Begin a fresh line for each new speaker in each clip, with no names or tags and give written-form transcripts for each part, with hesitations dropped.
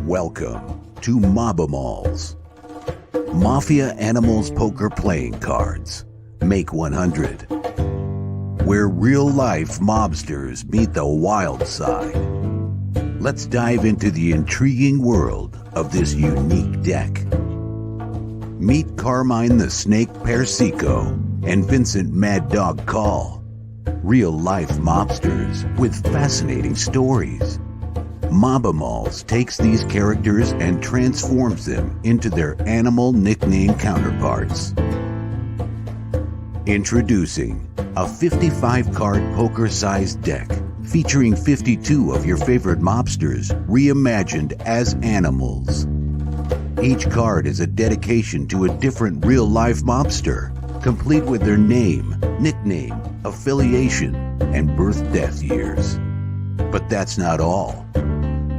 Welcome to Mobimals. Mafia Animals Poker Playing Cards. Make 100. Where real-life mobsters meet the wild side. Let's dive into the intriguing world of this unique deck. Meet Carmine the Snake Persico and Vincent Mad Dog Call. Real-life mobsters with fascinating stories. Mobimals takes these characters and transforms them into their animal nickname counterparts. Introducing a 55-card poker-sized deck featuring 52 of your favorite mobsters reimagined as animals. Each card is a dedication to a different real-life mobster, complete with their name, nickname, affiliation, and birth-death years. But that's not all.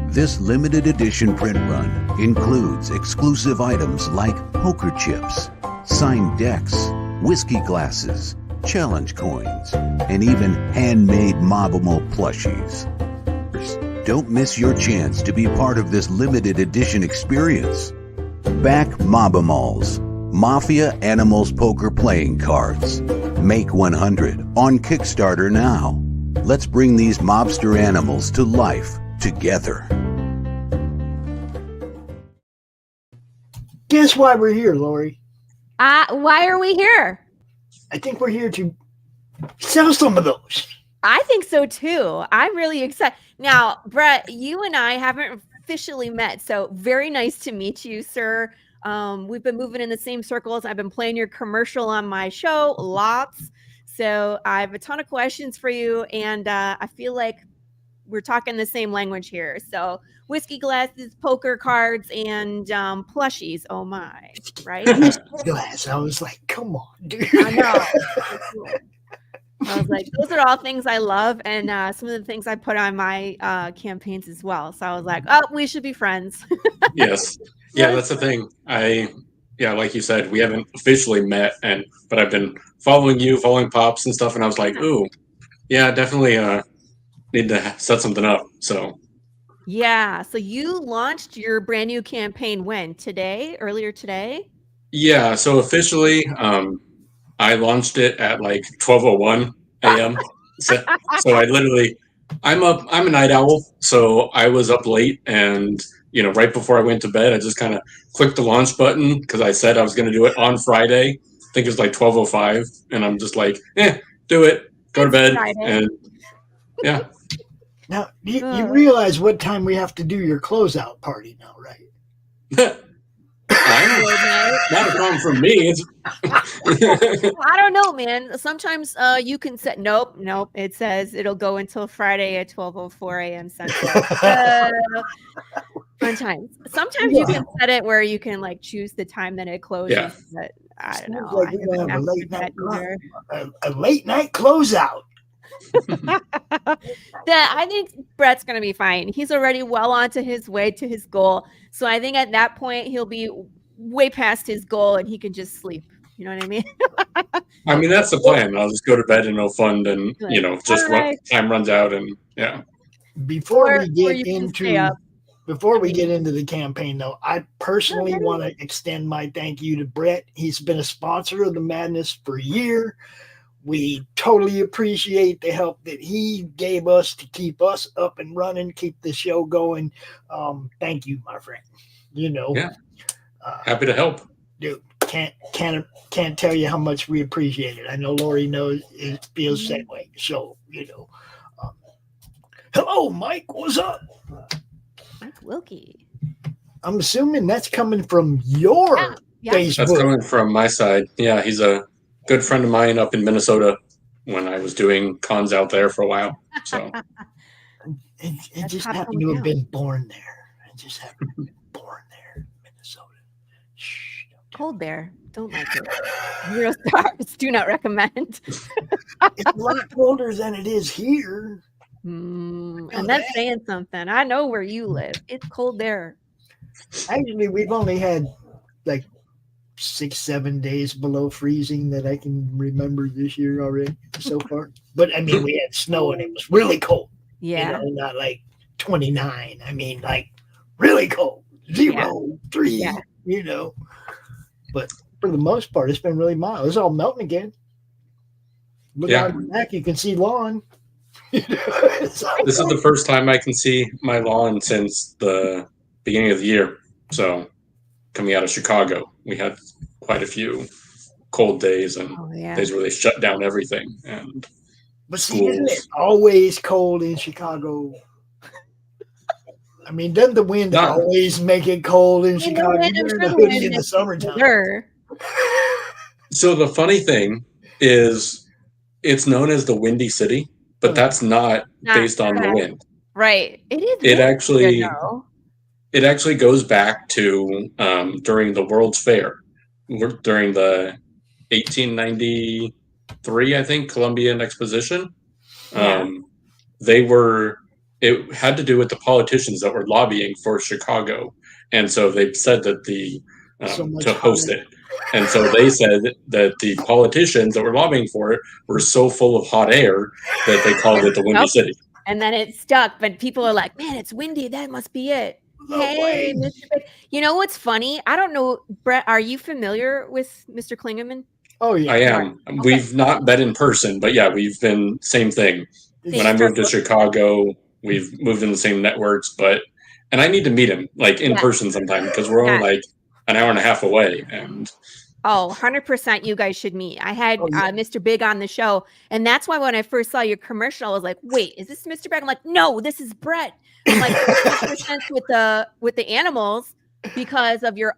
This limited edition print run includes exclusive items like poker chips, signed decks, whiskey glasses, challenge coins, and even handmade Mobimal plushies. Don't miss your chance to be part of this limited edition experience. Back Mobimals, Mafia Animals Poker Playing Cards. Make 100 on Kickstarter now. Let's bring these mobster animals to life together.
Guess why we're here, Lori?
Why are we here?
I think we're here to sell some of those.
I think so too. I'm really excited. Now, Brett, you and I haven't officially met, so very nice to meet you, sir. We've been moving in the same circles. I've been playing your commercial on my show lots. So I have a ton of questions for you, and I feel like we're talking the same language here. So whiskey glasses, poker cards, and plushies. Oh my, right?
Glass. I was like, come on, dude.
I know. I was like, those are all things I love, and some of the things I put on my campaigns as well. So I was like, oh, we should be friends.
Yes. Yeah, that's the thing. Like you said, we haven't officially met, but I've been following you, following Pops and stuff, and I was like, ooh, yeah, definitely need to set something up. So
yeah. So you launched your brand new campaign when? Earlier today?
yeah, so officially, I launched it at like 12:01 a.m. so I'm a night owl, so I was up late, and right before I went to bed, I just kind of clicked the launch button because I said I was going to do it on Friday. I think it was like 12:05, and I'm just like, do it, go to bed,
Friday.
and yeah.
Now, you realize what time we have to do your closeout party now, right?
Not a problem for me.
I don't know, man. Sometimes you can set. Nope. It says it'll go until Friday at 12:04 a.m. Central. Sometimes you can set it where you can like choose the time that it closes.
Yeah.
But I don't know.
Like we're gonna have a late night closeout.
I think Brett's going to be fine. He's already well onto his way to his goal. So I think at that point, he'll be way past his goal and he can just sleep. You know what I mean?
I mean, that's the plan. I'll just go to bed and no fun. And, time runs out and yeah.
Before we get into the campaign, though, I personally want to extend my thank you to Brett. He's been a sponsor of the Madness for a year. We totally appreciate the help that he gave us to keep us up and running, keep the show going. Thank you, my friend.
Yeah. Happy to help.
Dude, can't tell you how much we appreciate it. I know Lori knows it feels the same way. So, hello, Mike. What's up?
Mike Wilkie.
I'm assuming that's coming from your Facebook.
That's coming from my side. Yeah, he's a good friend of mine up in Minnesota when I was doing cons out there for a while. So
it just happened to have been born there. Minnesota. Shh.
Cold there. Don't like it. Real stars. Do not recommend.
It's a lot colder than it is here.
And that's saying something. I know where you live. It's cold there.
Actually, we've only had like 6-7 days below freezing that I can remember this year already so far. But I mean, we had snow and it was really cold.
Yeah.
Not like 29. I mean, like really cold, 0,
Yeah.
3,
Yeah.
you know. But for the most part, it's been really mild. It's all melting again. Look
Yeah.
out the back, you can see lawn.
This is the first time I can see my lawn since the beginning of the year. So, coming out of Chicago, we had quite a few cold days and
Oh yeah.
days where they shut down everything and
But see, isn't it
schools.
always cold in Chicago? I mean, doesn't the wind
Not
always make it cold in
I mean,
Chicago?
I'm
You're in
sure
a
the
hoodie
wind
in the
makes it
summertime.
colder.
so. The funny thing is, it's known as the Windy City, but that's not based on the
correct.
wind.
Right. It is
It
windy
actually
here, though.
it actually goes back to during the World's Fair, during the 1893, I think, Columbian Exposition.
Yeah.
They were. It had to do with the politicians that were lobbying for Chicago, and so they said that
So much
to host
hotter.
it. And so they said that the politicians that were lobbying for it were so full of hot air that they called it the Windy
Nope.
City.
And then it stuck, but people are like, "Man, it's windy. That must be it."
No
Hey,
way.
Mr. Big. You know what's funny? I don't know, Brett. Are you familiar with Mr. Klingerman?
Oh yeah.
I am.
Okay.
We've not met in person, but yeah, we've been same thing.
It's-
When I moved to Chicago, we've moved in the same networks, and I need to meet him like in
Yeah.
person sometime because we're only
Yeah.
like an hour and a half away. And
Oh, 100% you guys should meet. I had
Oh, yeah.
Mr. Big on the show, and that's why when I first saw your commercial, I was like, "Wait, is this Mr. Big?" I'm like, "No, this is Brett." I'm like, "This makes more sense with the animals because of your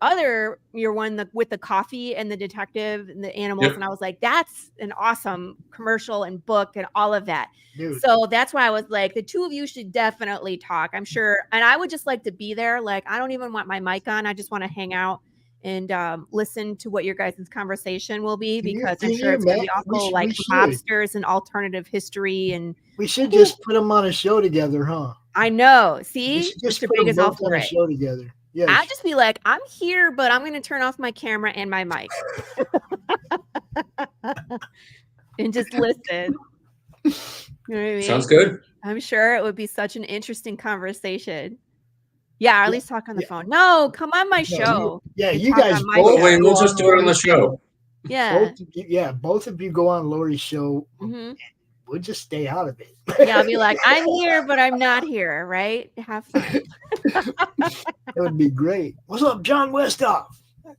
one with the coffee and the detective and the animals."
Yep.
And I was like, "That's an awesome commercial and book and all of that."
Dude.
So that's why I was like, the two of you should definitely talk. I'm sure, and I would just like to be there. Like, I don't even want my mic on. I just want to hang out and listen to what your guys' conversation will be, because I'm sure it's going to be awful, like mobsters and alternative history. And
we should just put them on a show together, huh?
I know.
We
See,
should just
Mr.
put
Big
them
is all
both on
for
a
it.
show together. Yeah.
I'll just be like, I'm here, but I'm going to turn off my camera and my mic and just listen. You know what I mean?
sounds good.
I'm sure it would be such an interesting conversation. Yeah, or at least talk on the
Yeah.
phone. No, come on my show.
Yeah,
and
you
talk
guys
on my
both.
show.
Wait, we'll
go
just do it on the
Lori's
show.
Yeah.
Both of you go on Lori's show.
Mhm.
We'll just stay out of it.
Yeah, I'll be like, I'm here, but I'm not here, right? Have fun.
That would be great. What's up, John Westoff?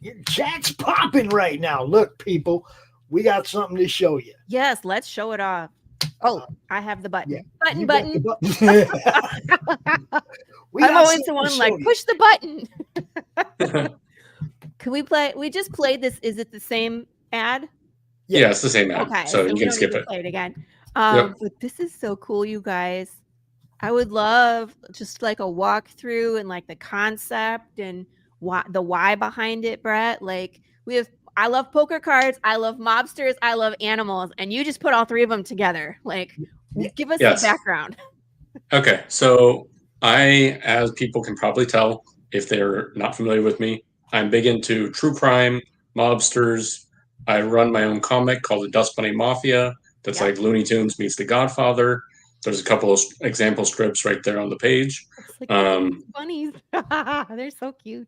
Your chat's popping right now. Look, people, we got something to show you.
Yes, let's show it off. Oh, I have the button.
Yeah.
Button,
You got
button.
the button.
I'm always the one
to
like,
show you.
push the button. Can we play? We just played this. Is it the same ad?
Yeah, it's the same ad,
Okay,
so you
we
can
don't
skip
need to
it.
play it again.
Yep.
But this is so cool, you guys. I would love just like a walkthrough and like the concept and the why behind it, Brett. Like I love poker cards, I love mobsters, I love animals, and you just put all three of them together. Like, give us
Yes.
the background.
Okay, so as people can probably tell if they're not familiar with me, I'm big into true crime, mobsters. I run my own comic called the Dust Bunny Mafia. That's like Looney Tunes meets The Godfather. There's a couple of example strips right there on the page.
It's like bunnies. They're so cute.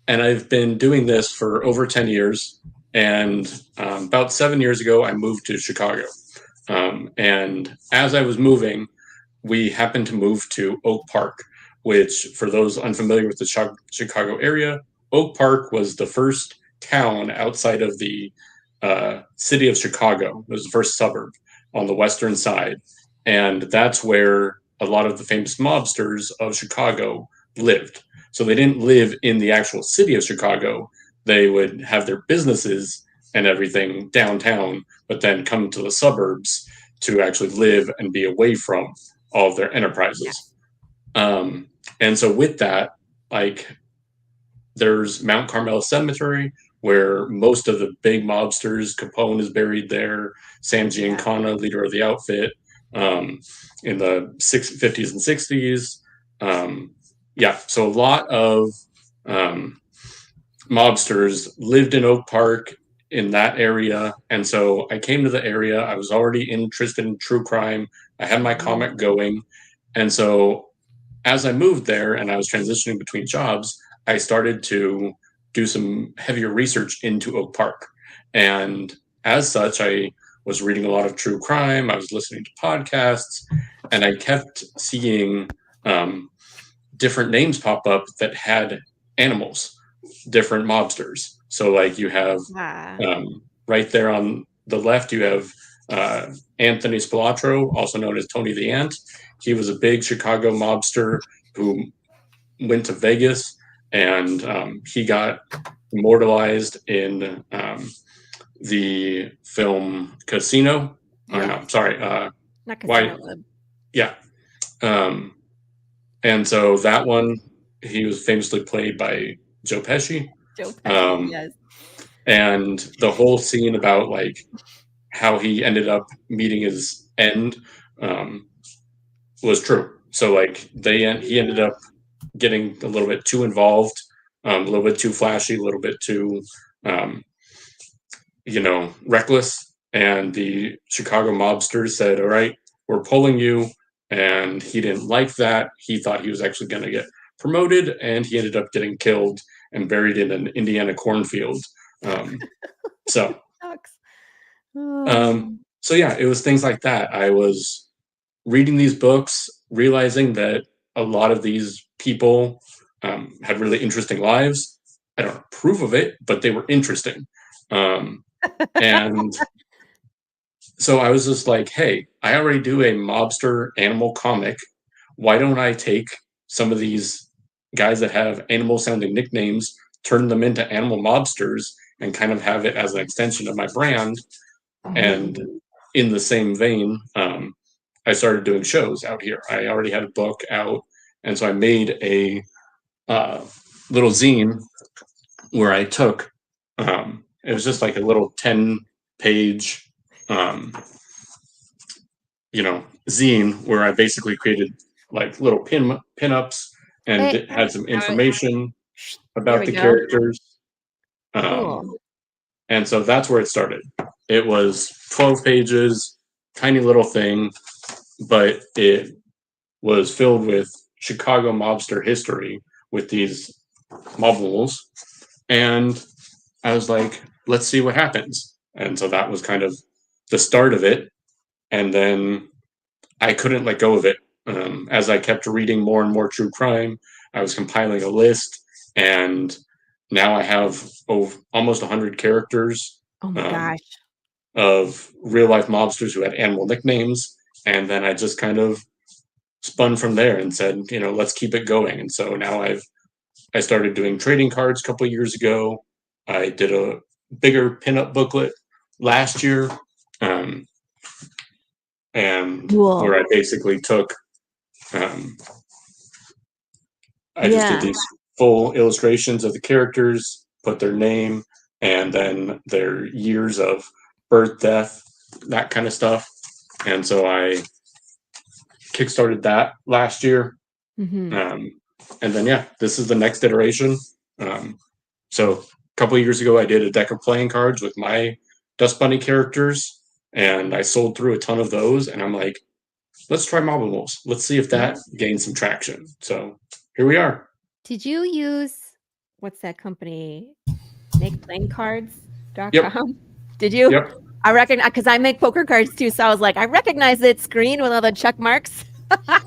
And I've been doing this for over 10 years. And about 7 years ago, I moved to Chicago. And as I was moving, we happened to move to Oak Park, which, for those unfamiliar with the Chicago area, Oak Park was the first town outside of the city of Chicago. It was the first suburb on the western side. And that's where a lot of the famous mobsters of Chicago lived. So they didn't live in the actual city of Chicago. They would have their businesses and everything downtown, but then come to the suburbs to actually live and be away from all of their enterprises. And so with that, like, there's Mount Carmel Cemetery, where most of the big mobsters, Capone is buried there, Sam Giancana, leader of the outfit, in the 50s and 60s. So a lot of mobsters lived in Oak Park, in that area. And so I came to the area. I was already interested in true crime. I had my comic going. And so as I moved there and I was transitioning between jobs, I started to do some heavier research into Oak Park. And as such, I was reading a lot of true crime. I was listening to podcasts, and I kept seeing different names pop up that had animals, different mobsters. So, like, you have right there on the left, you have Anthony Spilatro, also known as Tony the Ant. He was a big Chicago mobster who went to Vegas, and he got immortalized in the film Casino.
Yeah.
Or no, sorry.
Not Casino.
Yeah. And so that one, he was famously played by Joe Pesci.
Joe Pesci, yes.
And the whole scene about like how he ended up meeting his end was true. So like he ended up getting a little bit too involved, a little bit too flashy, a little bit too reckless. And the Chicago mobsters said, "All right, we're pulling you." And he didn't like that. He thought he was actually going to get promoted, and he ended up getting killed and buried in an Indiana cornfield. So yeah, it was things like that. I was reading these books, realizing that a lot of these people had really interesting lives. I don't approve of it, but they were interesting. And so I was just like, hey, I already do a mobster animal comic. Why don't I take some of these guys that have animal sounding nicknames, turn them into animal mobsters, and kind of have it as an extension of my brand? And in the same vein, I started doing shows out here. I already had a book out, and so I made a little zine where I took, it was just like a little 10-page zine where I basically created like little pin-ups and had some information about the characters.
Cool.
And so that's where it started. It was 12 pages, tiny little thing, but it was filled with Chicago mobster history with these Mobimals. And I was like, let's see what happens. And so that was kind of the start of it. And then I couldn't let go of it. As I kept reading more and more true crime, I was compiling a list, and now I have almost 100 characters.
Oh my gosh.
Of real life mobsters who had animal nicknames. And then I just kind of spun from there and said, let's keep it going. And so now I started doing trading cards a couple of years ago. I did a bigger pinup booklet last year. And
cool.
Where I basically took, I just did these full illustrations of the characters, put their name, and then their years of birth, death, that kind of stuff. And so I kickstarted that last year. And then, this is the next iteration. So a couple of years ago, I did a deck of playing cards with my Dust Bunny characters, and I sold through a ton of those. And I'm like, let's try Mobimals. Let's see if that gains some traction. So here we are.
Did you use, what's that company? MakePlayingCards.com?
Yep.
Did you?
Yep.
I recognize, because I make poker cards too. So I was like, I recognize that screen with all the check marks. I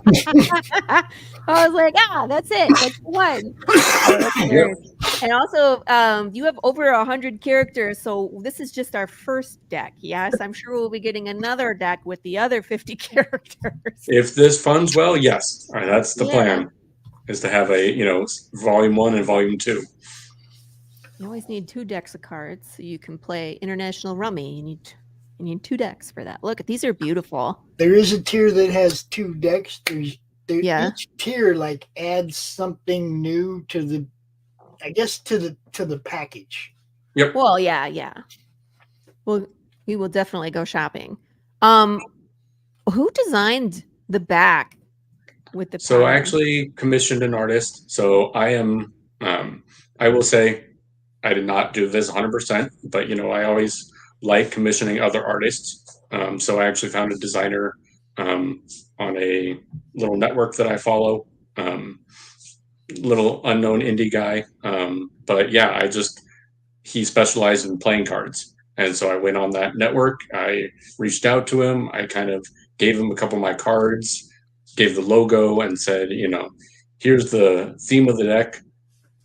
was like, that's it. That's the one. And also, you have over 100 characters. So this is just our first deck. Yes, I'm sure we'll be getting another deck with the other 50 characters.
If this funds well, yes. All right, that's the plan, is to have a, volume 1 and volume 2.
You always need 2 decks of cards so you can play International Rummy. You need 2 decks for that. Look, these are beautiful.
There is a tier that has 2 decks.
Each
tier like adds something new to the, I guess, to the package.
Yep.
Well, yeah. Well, we will definitely go shopping. Who designed the back with the?
So I actually commissioned an artist. So I am. I will say, I did not do this 100%, but I always like commissioning other artists. So I actually found a designer on a little network that I follow. little unknown indie guy. But yeah, he specialized in playing cards. And so I went on that network. I reached out to him. I kind of gave him a couple of my cards, gave the logo, and said, here's the theme of the deck.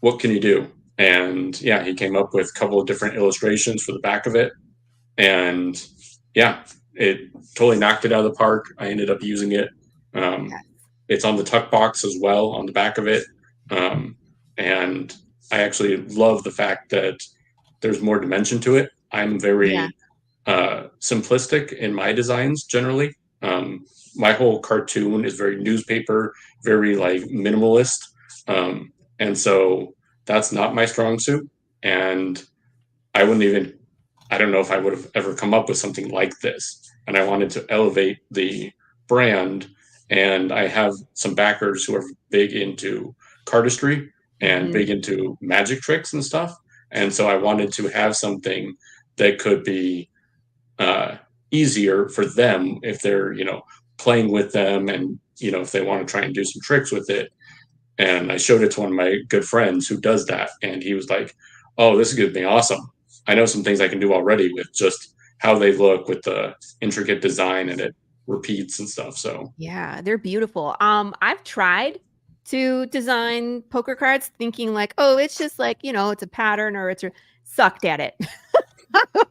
What can you do? And yeah, he came up with a couple of different illustrations for the back of it. And yeah, it totally knocked it out of the park. I ended up using it. It's on the tuck box as well on the back of it. And I actually love the fact that there's more dimension to it. I'm very simplistic in my designs generally. My whole cartoon is very newspaper, very like minimalist. And so that's not my strong suit. And I don't know if I would have ever come up with something like this. And I wanted to elevate the brand. And I have some backers who are big into cardistry and big into magic tricks and stuff. And so I wanted to have something that could be easier for them if they're, playing with them and, if they want to try and do some tricks with it. And I showed it to one of my good friends who does that. And he was like, oh, this is going to be awesome. I know some things I can do already with just how they look with the intricate design and it repeats and stuff. So
yeah, they're beautiful. I've tried to design poker cards thinking like, oh, it's just like, it's a pattern or sucked at it.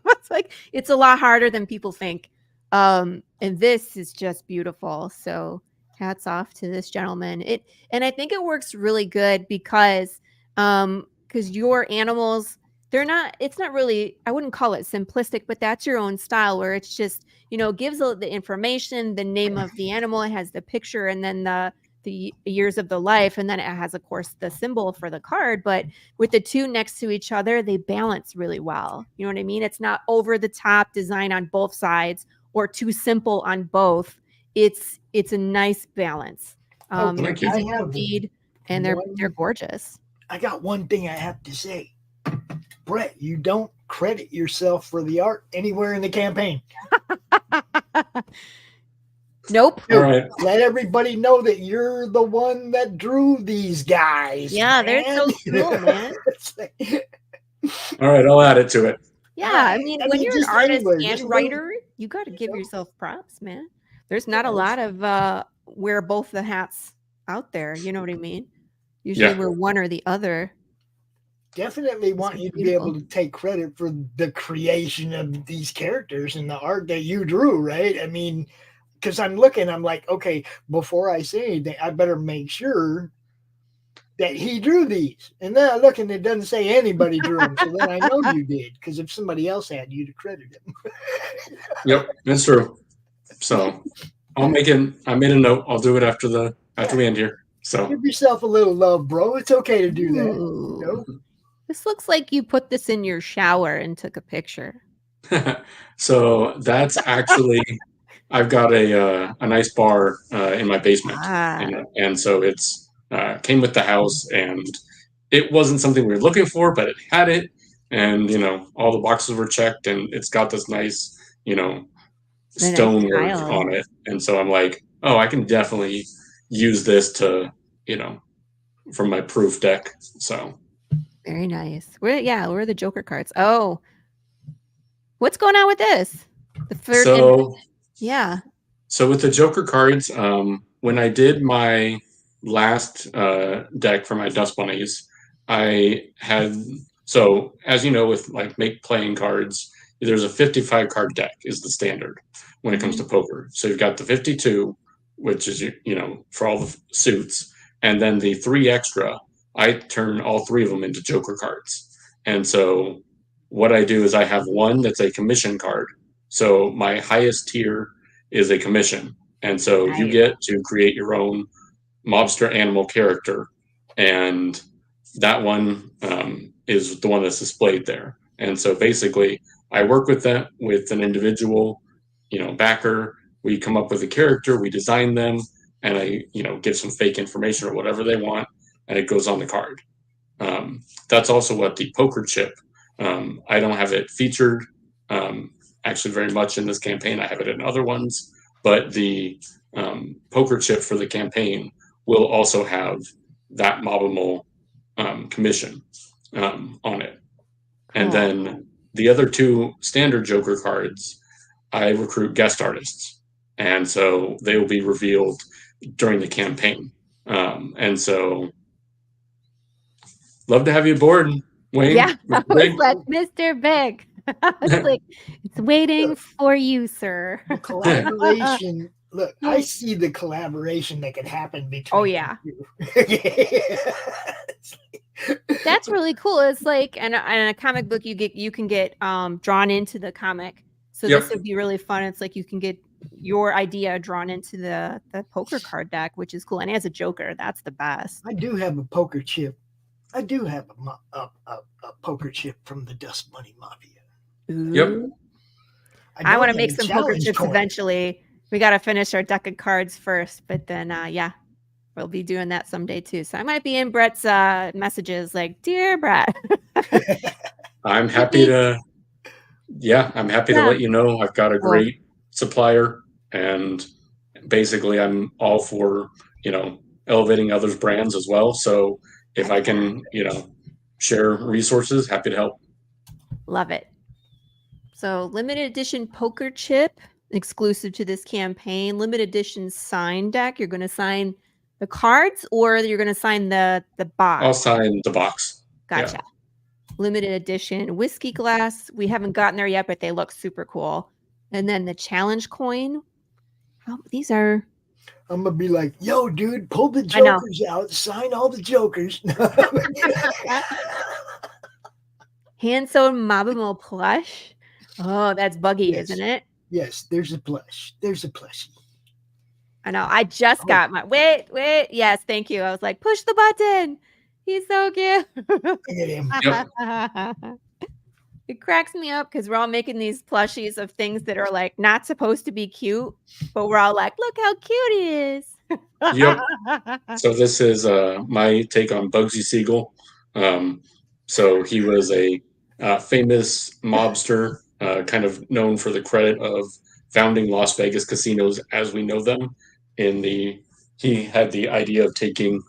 It's like, it's a lot harder than people think. And this is just beautiful. So hats off to this gentleman. And I think it works really good because your animals, it's not really, I wouldn't call it simplistic, but that's your own style where it's just, gives the information, the name of the animal, it has the picture, and then the years of the life, and then it has, of course, the symbol for the card. But with the two next to each other, they balance really well. You know what I mean? It's not over the top design on both sides or too simple on both. It's a nice balance.
Thank you.
I have
and they're gorgeous.
I got one thing I have to say. Brett, you don't credit yourself for the art anywhere in the campaign.
Nope.
All right.
Let everybody know that you're the one that drew these guys.
Yeah,
man.
they're so cool, man.
All right, I'll add it to it.
Yeah, I mean, when you're an artist and
just
writer, you got to give yourself props, man. There's not a lot of wear both the hats out there. You know what I mean? Usually we're one or the other.
Definitely want you to be able to take credit for the creation of these characters and the art that you drew, right? I mean, because I'm like, okay, before I say anything, I better make sure that he drew these. And then I look and it doesn't say anybody drew them. So then I know you did, because if somebody else had, you'd have credited him.
Yep, that's true. So I made a note. I'll do it after we end here. So
give yourself a little love, bro. It's okay to do that.
Ooh. This looks like you put this in your shower and took a picture.
So that's actually, I've got a nice bar in my basement, and so it's came with the house, and it wasn't something we were looking for, but it had it, and all the boxes were checked, and it's got this nice stonework on it, and so I'm like, oh, I can definitely use this to from my proof deck. So
very nice. Where are the Joker cards? Oh, what's going on with this? The third. So
with the Joker cards, when I did my last deck for my Dust Bunnies, I had, so as you know, with like playing cards, there's a 55 card deck is the standard when it comes to poker. So you've got the 52, which is for all the suits, and then the 3 extra. I turn all 3 of them into Joker cards. And so what I do is I have one that's a commission card. So my highest tier is a commission. And so you get to create your own mobster animal character. And that one is the one that's displayed there. And so basically I work with an individual, backer. We come up with a character, we design them, and I, give some fake information or whatever they want, and it goes on the card. That's also what the poker chip, I don't have it featured actually very much in this campaign. I have it in other ones, but the poker chip for the campaign will also have that Mobimal commission on it. And
Cool.
then the other 2 standard Joker cards, I recruit guest artists. And so they will be revealed during the campaign. And so love to have you aboard, Wayne.
Yeah, I
Mr. Big.
was like, Mr. Big. I was like, it's waiting
Look.
for you, sir.
The collaboration. Look, I see the collaboration that can happen between.
Oh, yeah.
you.
That's really cool. It's like, and a comic book you can get drawn into the comic. So
Yep.
this would be really fun. It's like you can get your idea drawn into the poker card deck, which is cool. And as a Joker, that's the best.
I do have a poker chip. I do have a poker chip from the Dust Money Mafia.
Yep.
Ooh. I
don't
want to
have
make
a
some poker
challenge
chips
coin.
eventually. We got to finish our deck of cards first, but then yeah, we'll be doing that someday too. So I might be in Brett's messages like, "Dear Brett."
I'm happy to let you know I've got a
Cool.
great supplier, and basically I'm all for, elevating others' brands as well. So if I can, share resources, happy to help.
Love it. So limited edition poker chip, exclusive to this campaign. Limited edition sign deck. You're going to sign the cards, or you're going to sign the box.
I'll sign the box.
Gotcha.
Yeah.
Limited edition whiskey glass. We haven't gotten there yet, but they look super cool. And then the challenge coin. These are.
I'm gonna be like, yo, dude, pull the jokers out, sign all the jokers.
Hand sewn Mobimal plush. Oh, that's buggy,
Yes.
isn't it?
Yes, there's a plush. There's a plushie.
I know. I just got my wait. Yes, thank you. I was like, push the button. He's so cute.
Look at him.
Yep.
It cracks me up because we're all making these plushies of things that are like not supposed to be cute, but we're all like, look how cute he is.
Yep. So this is my take on Bugsy Siegel. So he was a famous mobster, kind of known for the credit of founding Las Vegas casinos as we know them. He had the idea of taking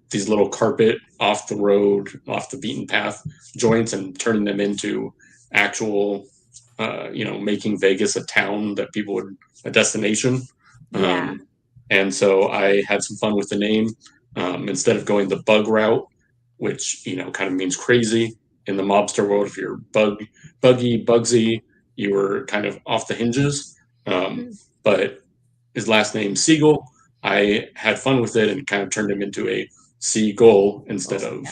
these little carpet off the road, off the beaten path joints and turning them into actual, making Vegas a town that people would, a destination.
Yeah.
And so I had some fun with the name. Instead of going the bug route, which, kind of means crazy in the mobster world, if you're Bugsy, you were kind of off the hinges. But his last name, Siegel, I had fun with it and kind of turned him into a seagull instead of.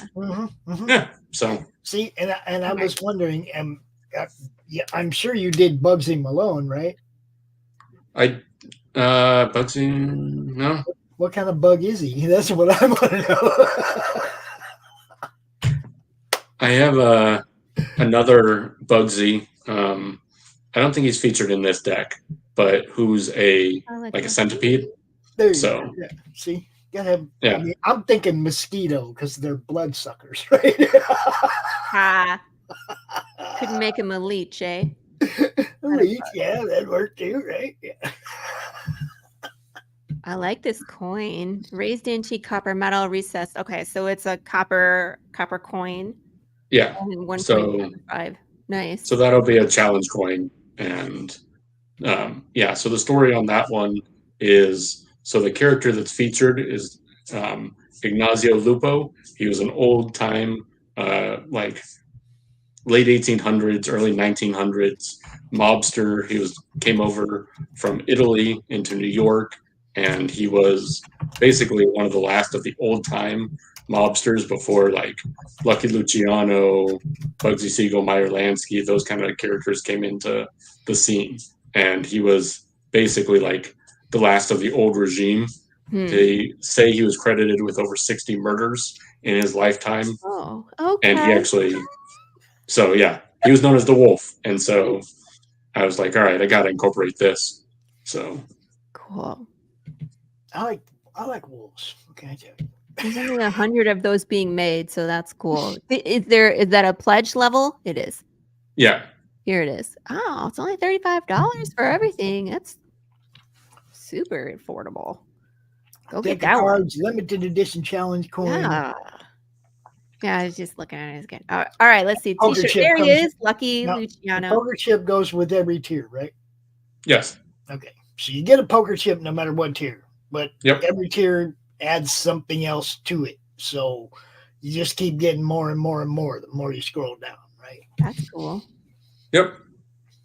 Yeah. So.
See, and I was wondering, yeah, I'm sure you did Bugsy Malone, right?
Bugsy, no.
What kind of bug is he? That's what I want to know.
I have another Bugsy. I don't think he's featured in this deck, but who's a centipede.
There you
So.
go. Yeah. See, gotta have.
Yeah.
I mean, I'm thinking mosquito because they're bloodsuckers, right?
Couldn't make him a leech, eh?
Leech, yeah, that'd work too, right? Yeah.
I like this coin. Raised antique copper metal recessed. Okay, so it's a copper coin.
Yeah.
And 1.5. Nice.
So that'll be a challenge coin. And so the story on that one is, so the character that's featured is Ignacio Lupo. He was an old time, late 1800s, early 1900s mobster. He came over from Italy into New York, and he was basically one of the last of the old time mobsters before like Lucky Luciano, Bugsy Siegel, Meyer Lansky, those kind of characters came into the scene. And he was basically like the last of the old regime. They say he was credited with over 60 murders in his lifetime.
Oh, okay.
And he actually, so yeah, he was known as the Wolf. And so I was like, all right, I got to incorporate this. So
cool.
I like wolves. Okay,
there's only 100 of those being made, so that's cool. Is that a pledge level? It is.
Yeah.
Here it is. Oh, it's only $35 for everything. That's super affordable. Go
Deck
get
of
that one.
cards, limited edition challenge coin.
Yeah, I was just looking at it again. All right, let's see.
Poker
T-shirt.
chip
There he
comes-
is, Lucky
Now, the
Luciano.
poker chip goes with every tier, right?
Yes.
Okay. So you get a poker chip no matter what tier, but
Yep.
every tier adds something else to it. So you just keep getting more and more and more the more you scroll down, right?
That's cool.
Yep.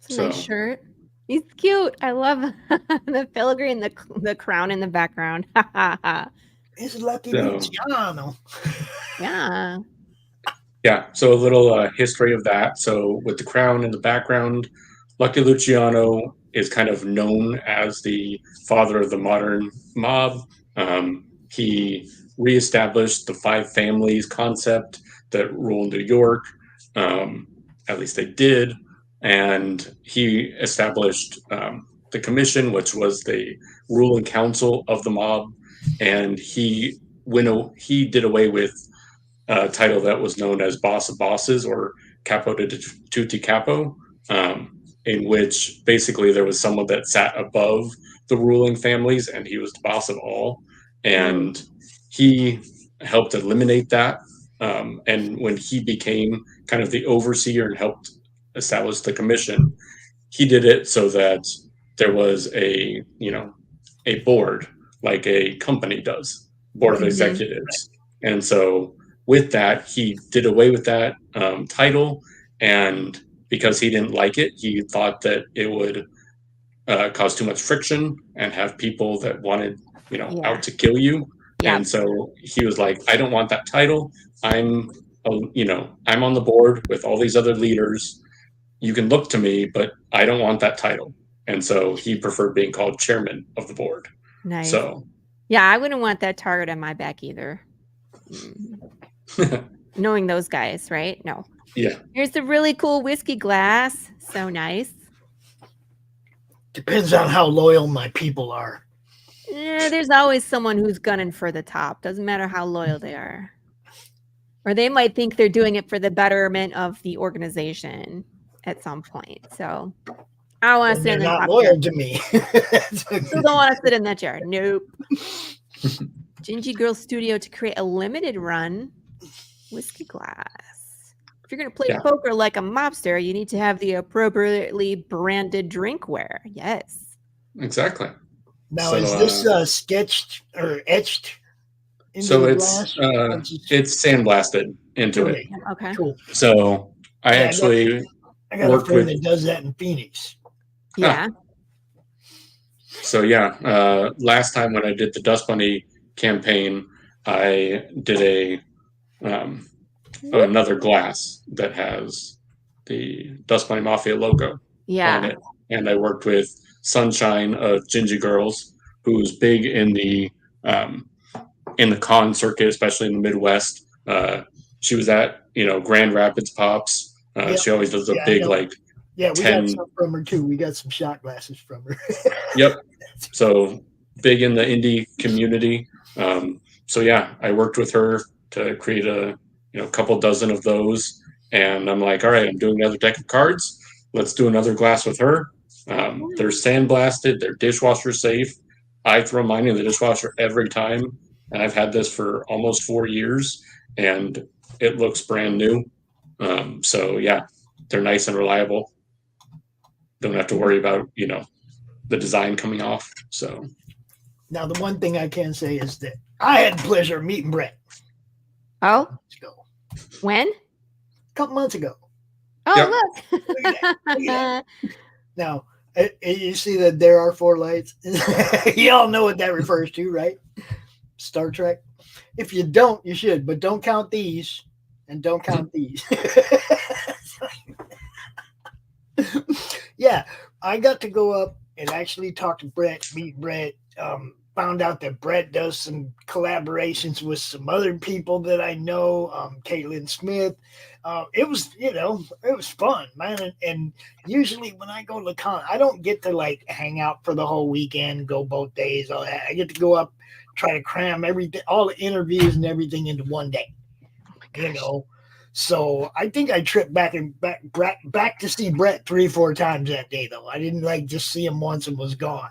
It's a nice shirt. He's cute. I love the filigree and the crown in the background.
It's Lucky Luciano.
Yeah.
Yeah. So a little history of that. So with the crown in the background, Lucky Luciano is kind of known as the father of the modern mob. He reestablished the five families concept that rule New York. At least they did. And he established the commission, which was the ruling council of the mob. And he did away with a title that was known as Boss of Bosses or Capo de Tutti Capo, in which basically there was someone that sat above the ruling families and he was the boss of all. And he helped eliminate that. And when he became kind of the overseer and helped establish the commission, he did it so that there was a board like a company does, board of executives. And so with that, he did away with that title, and because he didn't like it, he thought that it would cause too much friction and have people that wanted out to kill you. And so he was like, I don't want that title. I'm on the board with all these other leaders. You can look to me, but I don't want that title. And so he preferred being called chairman of the board.
Nice.
So
yeah, I wouldn't want that target on my back either. Knowing those guys, right? No.
Yeah.
Here's the really cool whiskey glass. So nice.
Depends on how loyal my people are.
Yeah, there's always someone who's gunning for the top. Doesn't matter how loyal they are. Or they might think they're doing it for the betterment of the organization at some point. So I don't want to sit in the
not
top
loyal
chair.
to me.
Still don't want to sit in that chair. Nope. Gingy Girl Studio to create a limited run whiskey glass. If you're going to play poker like a mobster, you need to have the appropriately branded drinkware. Yes.
Exactly.
Now, is this sketched or etched into
so
the
it's
glass?
It's sandblasted into it.
Okay.
Cool.
So I actually
I got a friend that does that in Phoenix.
Yeah.
So yeah, last time when I did the Dust Bunny campaign, I did another glass that has the Dust Bunny Mafia logo on it, and I worked with Sunshine of Gingy Girls, who's big in the con circuit, especially in the Midwest. She was at Grand Rapids Pops. She always does a big
we got some from her too. We got some shot glasses from her.
Yep. So big in the indie community. So yeah, I worked with her to create a couple dozen of those, and I'm like, all right, I'm doing another deck of cards. Let's do another glass with her. They're sandblasted. They're dishwasher safe. I throw mine in the dishwasher every time, and I've had this for almost 4 years, and it looks brand new. So yeah, they're nice and reliable. Don't have to worry about the design coming off. So
now the one thing I can say is that I had the pleasure of meeting Brett.
Oh, when?
A couple months ago.
Oh,
look at that. Now, you see that there are 4 lights. You all know what that refers to, right? Star Trek. If you don't, you should, but don't count these, and don't count these. Yeah, I got to go up and actually talk to Brett, meet Brett. Found out that Brett does some collaborations with some other people that I know, Caitlin Smith. It was fun, man. And usually when I go to the con, I don't get to hang out for the whole weekend, go both days, all that. I get to go up, try to cram everything, all the interviews and everything into one day. So I think I tripped back to see Brett 3-4 times that day, though. I didn't just see him once and was gone.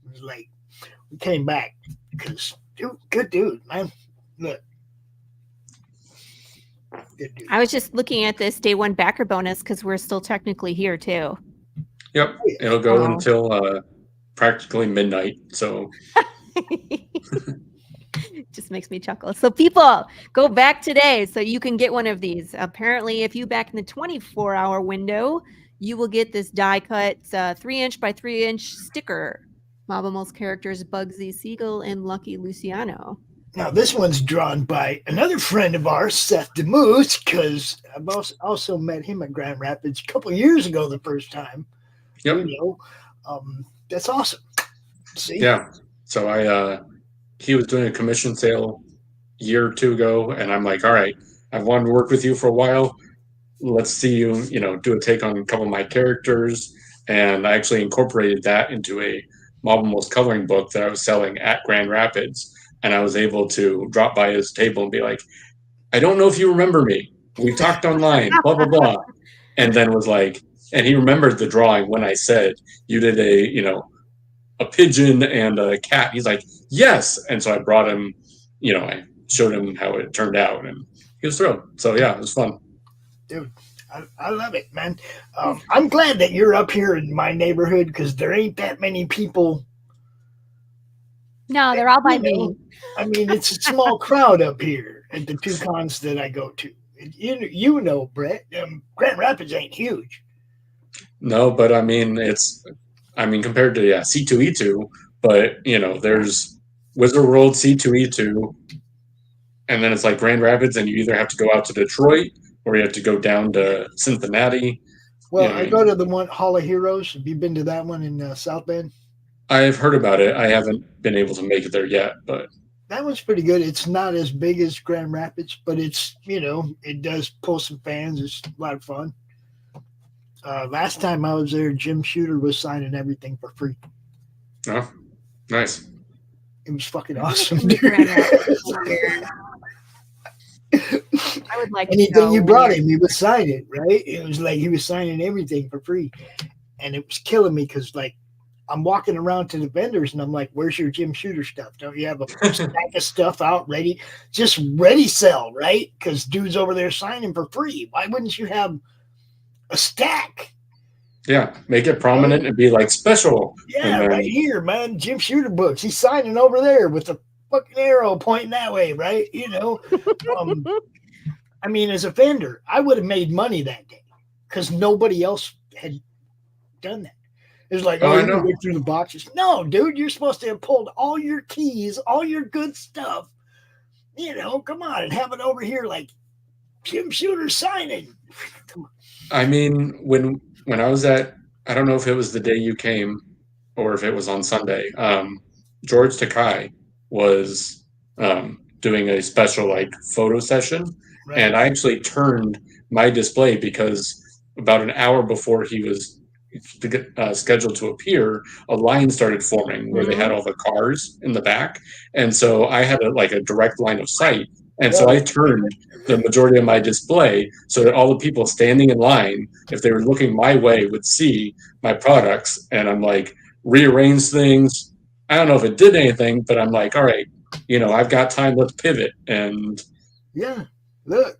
It was we came back because Good dude, man. Look. Good dude.
I was just looking at this day one backer bonus because we're still technically here too.
Yep, it'll go until practically midnight. So
just makes me chuckle. So people, go back today so you can get one of these. Apparently, if you back in the 24-hour window, you will get this die cut 3-inch by 3-inch sticker. Mobimals characters Bugsy Siegel and Lucky Luciano.
Now, this one's drawn by another friend of ours, Seth DeMoose, because I've also met him at Grand Rapids a couple of years ago the first time.
Yep.
That's awesome. See?
Yeah. So he was doing a commission sale a year or two ago, and I'm like, all right, I've wanted to work with you for a while. Let's see you, do a take on a couple of my characters. And I actually incorporated that into a Mobimals coloring book that I was selling at Grand Rapids. And I was able to drop by his table and be like, I don't know if you remember me. We talked online, blah, blah, blah. And then was like, and he remembered the drawing when I said, you did a pigeon and a cat. He's like, yes. And so I brought him, I showed him how it turned out, and he was thrilled. So yeah, it was fun.
Dude, I love it, man. I'm glad that you're up here in my neighborhood because there ain't that many people.
No, they're all by me.
I mean, it's a small crowd up here at the two cons that I go to. You know, Brett, Grand Rapids ain't huge.
No, but I mean, compared to C2E2, but there's Wizard World, C2E2, and then it's like Grand Rapids, and you either have to go out to Detroit or you have to go down to Cincinnati.
Well, I go to the one Hall of Heroes. Have you been to that one in South Bend?
I've heard about it. I haven't been able to make it there yet, but
that one's pretty good. It's not as big as Grand Rapids, but it's it does pull some fans. It's a lot of fun. Last time I was there, Jim Shooter was signing everything for free.
Oh, nice.
It was fucking awesome, dude.
I would like
anything you brought him, he would sign it, right? It was like he was signing everything for free. And it was killing me because, like, I'm walking around to the vendors and I'm like, where's your Jim Shooter stuff? Don't you have a stack of stuff out ready? Just ready sell, right? Because dude's over there signing for free. Why wouldn't you have a stack?
Yeah, make it prominent and be like special.
Yeah, right here, man. Jim Shooter books. He's signing over there with the fucking arrow pointing that way, right? I mean, as a vendor, I would have made money that day because nobody else had done that. It was like, you can go through the boxes. No, dude, you're supposed to have pulled all your keys, all your good stuff. Come on, and have it over here like Jim Shooter signing. Come on.
I mean, when I was I don't know if it was the day you came or if it was on Sunday, George Takai was doing a special like photo session. Right. And I actually turned my display because about an hour before he was scheduled to appear, a line started forming where they had all the cars in the back. And so I had a direct line of sight. And so I turned the majority of my display so that all the people standing in line, if they were looking my way, would see my products. And I'm like, rearrange things. I don't know if it did anything, but I'm like, all right, I've got time. Let's pivot. And
yeah, look,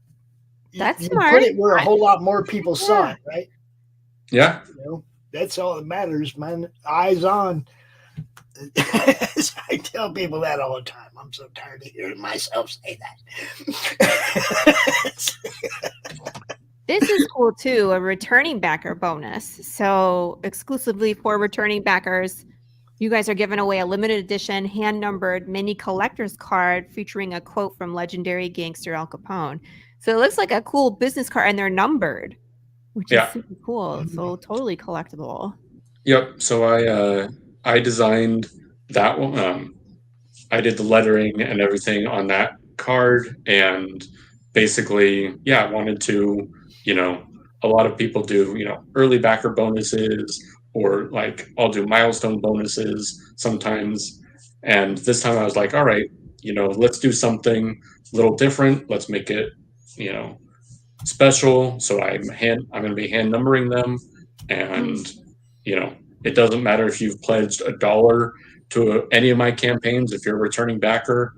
that's
you
smart.
Put it where a whole lot more people saw it, right?
Yeah.
That's all that matters, man. Eyes on. I tell people that all the time. I'm so tired of hearing myself say that.
This is cool too, a returning backer bonus. So exclusively for returning backers, you guys are giving away a limited edition hand-numbered mini collector's card featuring a quote from legendary gangster Al Capone. So it looks like a cool business card, and they're numbered, which is super cool. So totally collectible.
Yep. So I designed that one. I did the lettering and everything on that card, and basically, I wanted to, a lot of people do, early backer bonuses, or like I'll do milestone bonuses sometimes. And this time I was like, all right, let's do something a little different. Let's make it, special. So I'm going to be hand numbering them, and it doesn't matter if you've pledged $1 to any of my campaigns, if you're a returning backer,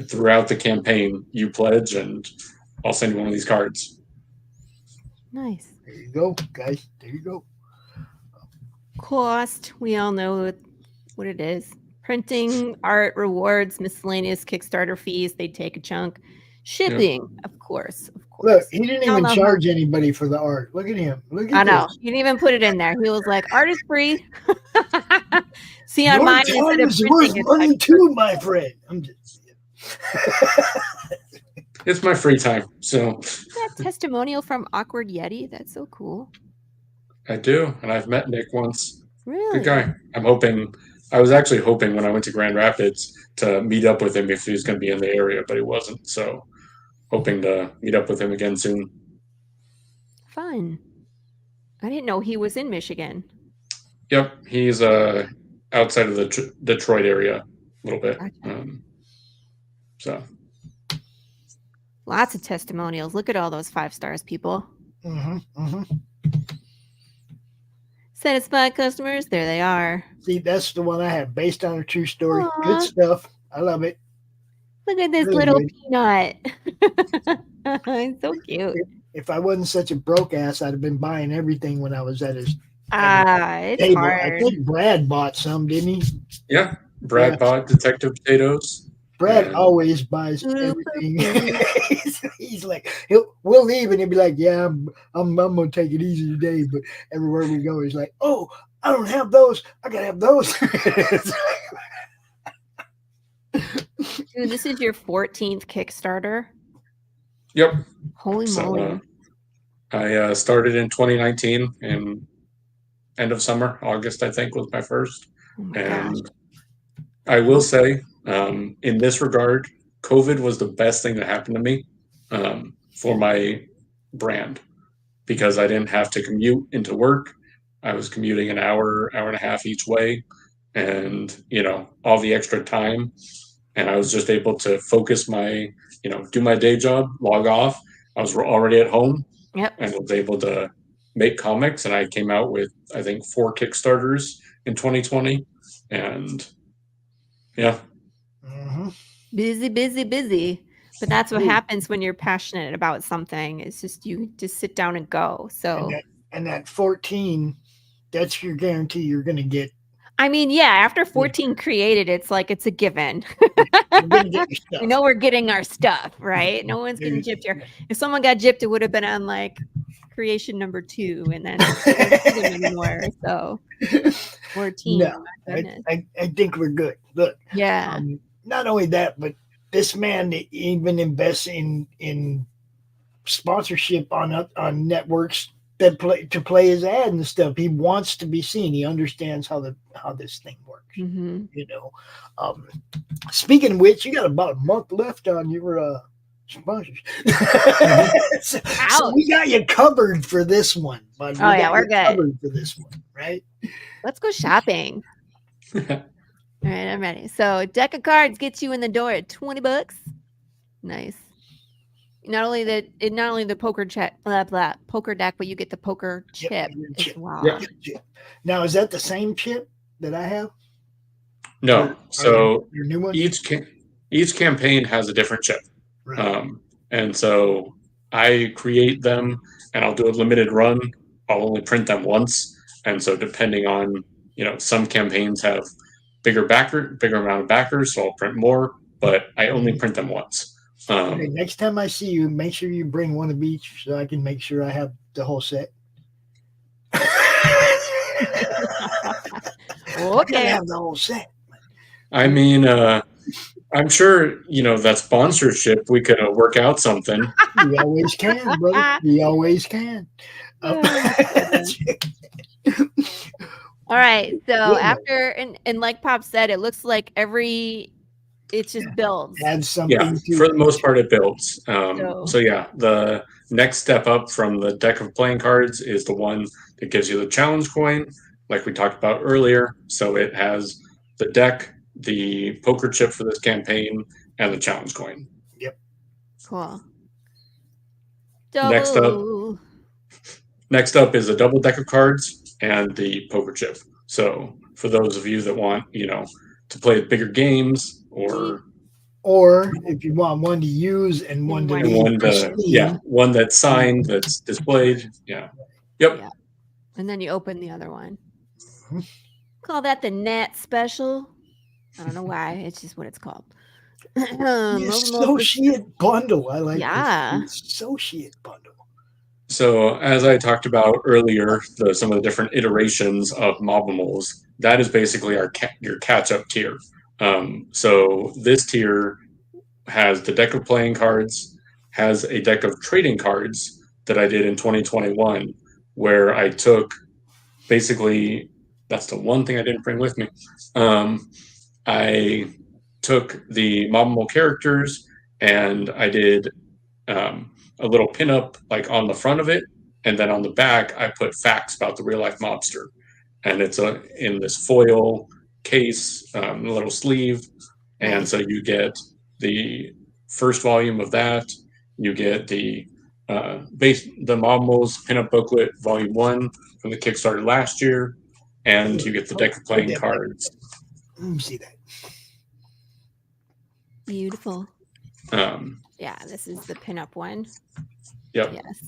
throughout the campaign, you pledge, and I'll send you one of these cards.
Nice.
There you go, guys. There you go.
Cost, we all know what it is. Printing, art, rewards, miscellaneous Kickstarter fees, they take a chunk. Shipping, of course.
Look, he didn't
Y'all
even
know
charge anybody for the art. Look at him. Look at
I know.
this.
He didn't even put it in there. He was like, art is free. See, on
Your
mine,
time
instead of
is worth
printing,
money too, my friend. I'm just
It's my free time, so
that testimonial from Awkward Yeti. That's so cool.
I do, and I've met Nick once.
Really?
Good guy. I was actually hoping when I went to Grand Rapids to meet up with him if he was going to be in the area, but he wasn't. So hoping to meet up with him again soon.
Fun. I didn't know he was in Michigan.
Yep, he's outside of the Detroit area a little bit.
Gotcha.
So
Lots of testimonials. Look at all those 5 stars, people. Satisfied customers, there they are.
See, that's the one I have based on a true story.
Aww.
Good stuff. I love it.
Look at this
Really
little
good.
peanut. It's so cute.
If I wasn't such a broke ass, I'd have been buying everything when I was at his
It's
table.
hard.
I think Brad bought some, didn't he?
yeah, Brad bought Detective Potatoes.
Brad
And-
always buys everything. He's like, we'll leave, and he'll be like, "Yeah, I'm gonna take it easy today." But everywhere we go, he's like, "Oh, I don't have those. I gotta have those."
Dude, this is your 14th Kickstarter.
Yep.
Holy moly.
I started in 2019 in end of summer, August, I think, was my first.
Oh my
And
gosh.
I will say, in this regard, COVID was the best thing that happened to me for my brand, because I didn't have to commute into work. I was commuting an hour and a half each way, and all the extra time, and I was just able to focus my do my day job, log off. I was already at home.
Yep.
And was able to make comics, and I came out with, I think, 4 Kickstarters in 2020, and yeah.
Busy. But that's what happens when you're passionate about something. It's just you just sit down and go. So
and that 14, that's your guarantee you're gonna get.
I mean, yeah, after 14 created, it's like it's a given.
You're gonna get your stuff.
We're getting our stuff, right? No one's getting gypped here. If someone got gypped, it would have been on like creation number 2, and then anymore. So 14.
No, I think we're good. Look,
yeah.
Not only that, but this man even invests in sponsorship on networks that play his ad and stuff. He wants to be seen. He understands how this thing works.
Mm-hmm.
Speaking of which, you got about a month left on your sponsors. So we got you covered for this one, bud.
We're good.
Covered for this one, right?
Let's go shopping. All right, I'm ready. So, deck of cards gets you in the door at $20. Nice. Not only the poker poker deck, but you get the poker chip as well.
Yep. Now, is that the same chip that I have?
No. So
your new one?
Each campaign has a different chip,
Right.
and so I create them, and I'll do a limited run. I'll only print them once, and so depending on some campaigns have bigger amount of backers, so I'll print more, but I only print them once.
Okay, next time I see you, make sure you bring one of each so I can make sure I have the whole set.
Okay.
I have the whole set.
I mean, I'm sure that sponsorship we could work out something.
You always can, brother. You always can.
All right. So after and like Pop said, it looks like it just builds.
Add something.
Yeah, for the most part, it builds. So yeah, the next step up from the deck of playing cards is the one that gives you the challenge coin, like we talked about earlier. So it has the deck, the poker chip for this campaign, and the challenge coin.
Yep.
Cool.
Next up is a double deck of cards and the poker chip. So for those of you that want, to play bigger games
Or if you want one to use and one to
And
be
one
pristine.
one that's signed, that's displayed. Yeah. Yep.
Yeah. And then you open the other one.
Mhm.
Call that the Nat Special. I don't know why. It's just what it's called.
The
Mobimals is-
associate bundle. I like
Yeah.
this. The associate bundle.
So as I talked about earlier, some of the different iterations of Mobimals, that is basically your catch-up tier. So this tier has the deck of playing cards, has a deck of trading cards that I did in 2021, where I took basically, that's the one thing I didn't bring with me. I took the Mobimal characters and I did a little pinup like on the front of it, and then on the back I put facts about the real life mobster, and it's in this foil case, a little sleeve, and
Nice.
so you get the first volume of that. You get the Mobimals pinup booklet volume 1 from the Kickstarter last year, and you get the deck of playing cards.
Let me see that.
Beautiful.
Um,
Yeah, this is the pinup one.
yep.
Yes.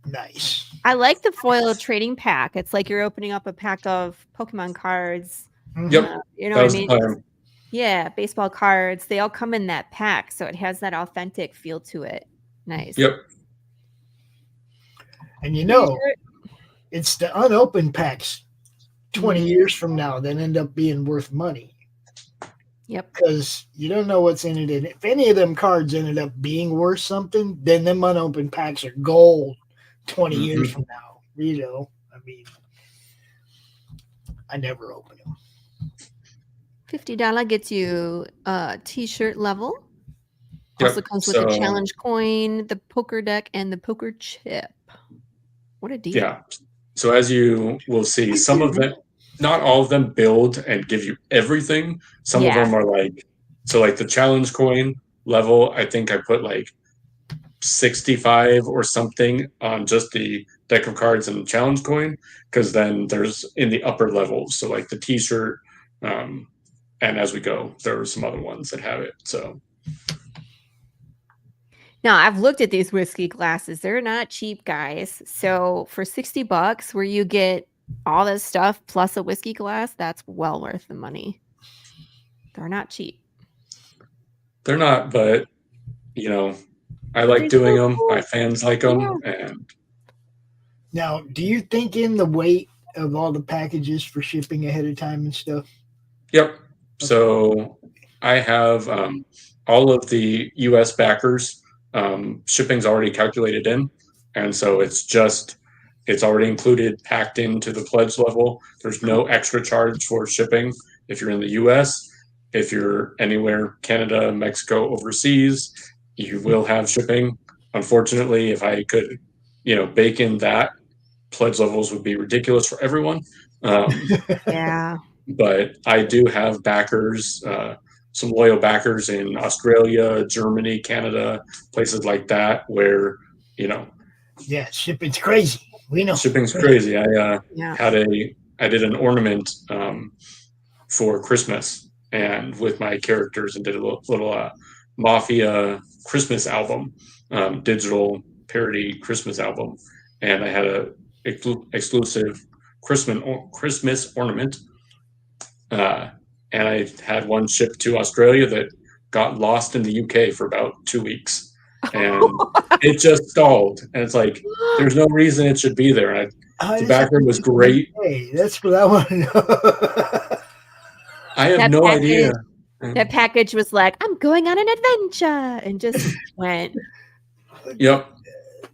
Nice.
I like the foil trading pack. It's like you're opening up a pack of Pokemon cards.
Yep.
You know
That
what I
was the
mean?
plan.
Yeah, baseball cards. They all come in that pack, so it has that authentic feel to it. Nice.
Yep.
And it's the unopened packs 20 years from now that end up being worth money.
Yep.
Because you don't know what's in it. And if any of them cards ended up being worth something, then them unopened packs are gold 20 years from now. I mean, I never open them.
$50 gets you a t-shirt level.
Yep.
Also comes with a challenge coin, the poker deck, and the poker chip. What a deal.
Yeah. So as you will see, some of them, not all of them build and give you everything. Some of them are like the challenge coin level, I think I put like 65 or something on just the deck of cards and the challenge coin, because then there's in the upper levels, so like the t-shirt, and as we go, there are some other ones that have it. So
now I've looked at these whiskey glasses. They're not cheap, guys. So for $60 where you get all this stuff plus a whiskey glass, that's well worth the money. They're not cheap.
They're not, but I like doing them. My fans like them.
Yeah.
And
now, do you think in the weight of all the packages for shipping ahead of time and stuff?
Yep. So I have all of the U.S. backers. Shipping's already calculated in, and so it's already included, packed into the pledge level. There's no extra charge for shipping if you're in the U.S. If you're anywhere, Canada, Mexico, overseas, you will have shipping. Unfortunately, if I could, bake in that, pledge levels would be ridiculous for everyone.
Yeah.
But I do have backers, some loyal backers in Australia, Germany, Canada, places like that where,
yeah, shipping's crazy. We know
shipping's crazy. I
Yeah.
I did an ornament for Christmas and with my characters, and did a little Mafia Christmas album, digital parody Christmas album, and I had a exclusive Christmas ornament. And I had one shipped to Australia that got lost in the UK for about 2 weeks, and it just stalled. And it's like, there's no reason it should be there. The backer was great.
Hey, that's what I want to know.
I have no idea.
That package was like, I'm going on an adventure, and just went.
Yep.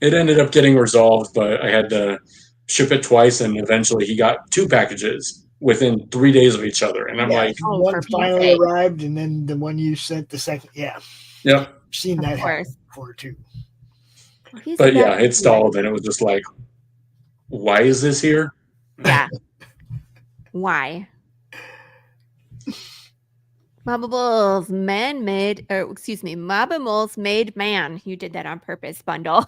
It ended up getting resolved, but I had to ship it twice, and eventually he got 2 packages within 3 days of each other. And I'm like,
one finally arrived, and then the one you sent the second. Yeah.
Yep.
I've seen that happen before too.
But yeah, it stalled, and it was just like, why is this here?
Yeah. Why? Mobimals Made Man. You did that on purpose, bundle.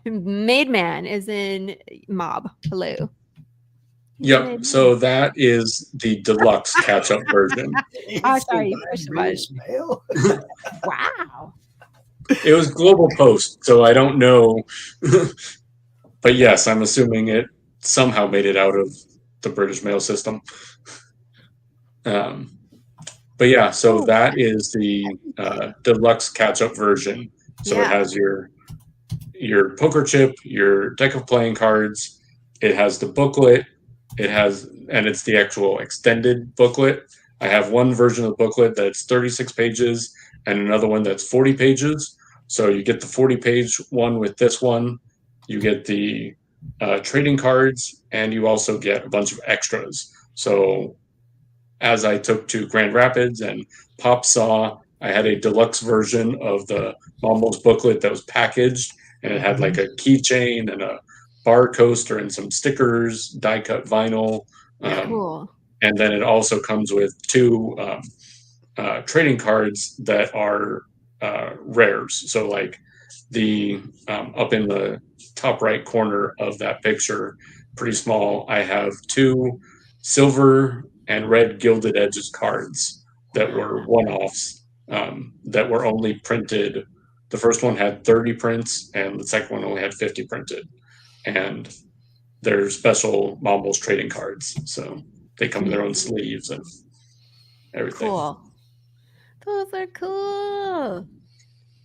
Made Man is in mob. Hello.
Yep. So that is the deluxe catch-up version.
Oh,
It's
sorry, you
the
pushed the
British mail.
Wow.
It was global post, so I don't know. But yes, I'm assuming it somehow made it out of the British mail system. But yeah, so
Oh,
that is the deluxe catch-up version. So it
yeah.
has your poker chip, your deck of playing cards. It has the booklet. And it's the actual extended booklet. I have one version of the booklet that's 36 pages and another one that's 40 pages. So you get the 40-page one with this one. You get the trading cards, and you also get a bunch of extras. So as I took to Grand Rapids and Pop saw, I had a deluxe version of the Mobimals booklet that was packaged, and it had like a keychain and a bar coaster and some stickers, die cut vinyl.
Cool.
And then it also comes with two trading cards that are rares. So like the up in the top right corner of that picture, pretty small, I have two silver and red gilded edges cards that were one-offs, that were only printed. The first one had 30 prints and the second one only had 50 printed. And they're special Mobimals trading cards. So they come in their own sleeves and everything.
Cool. Those are cool.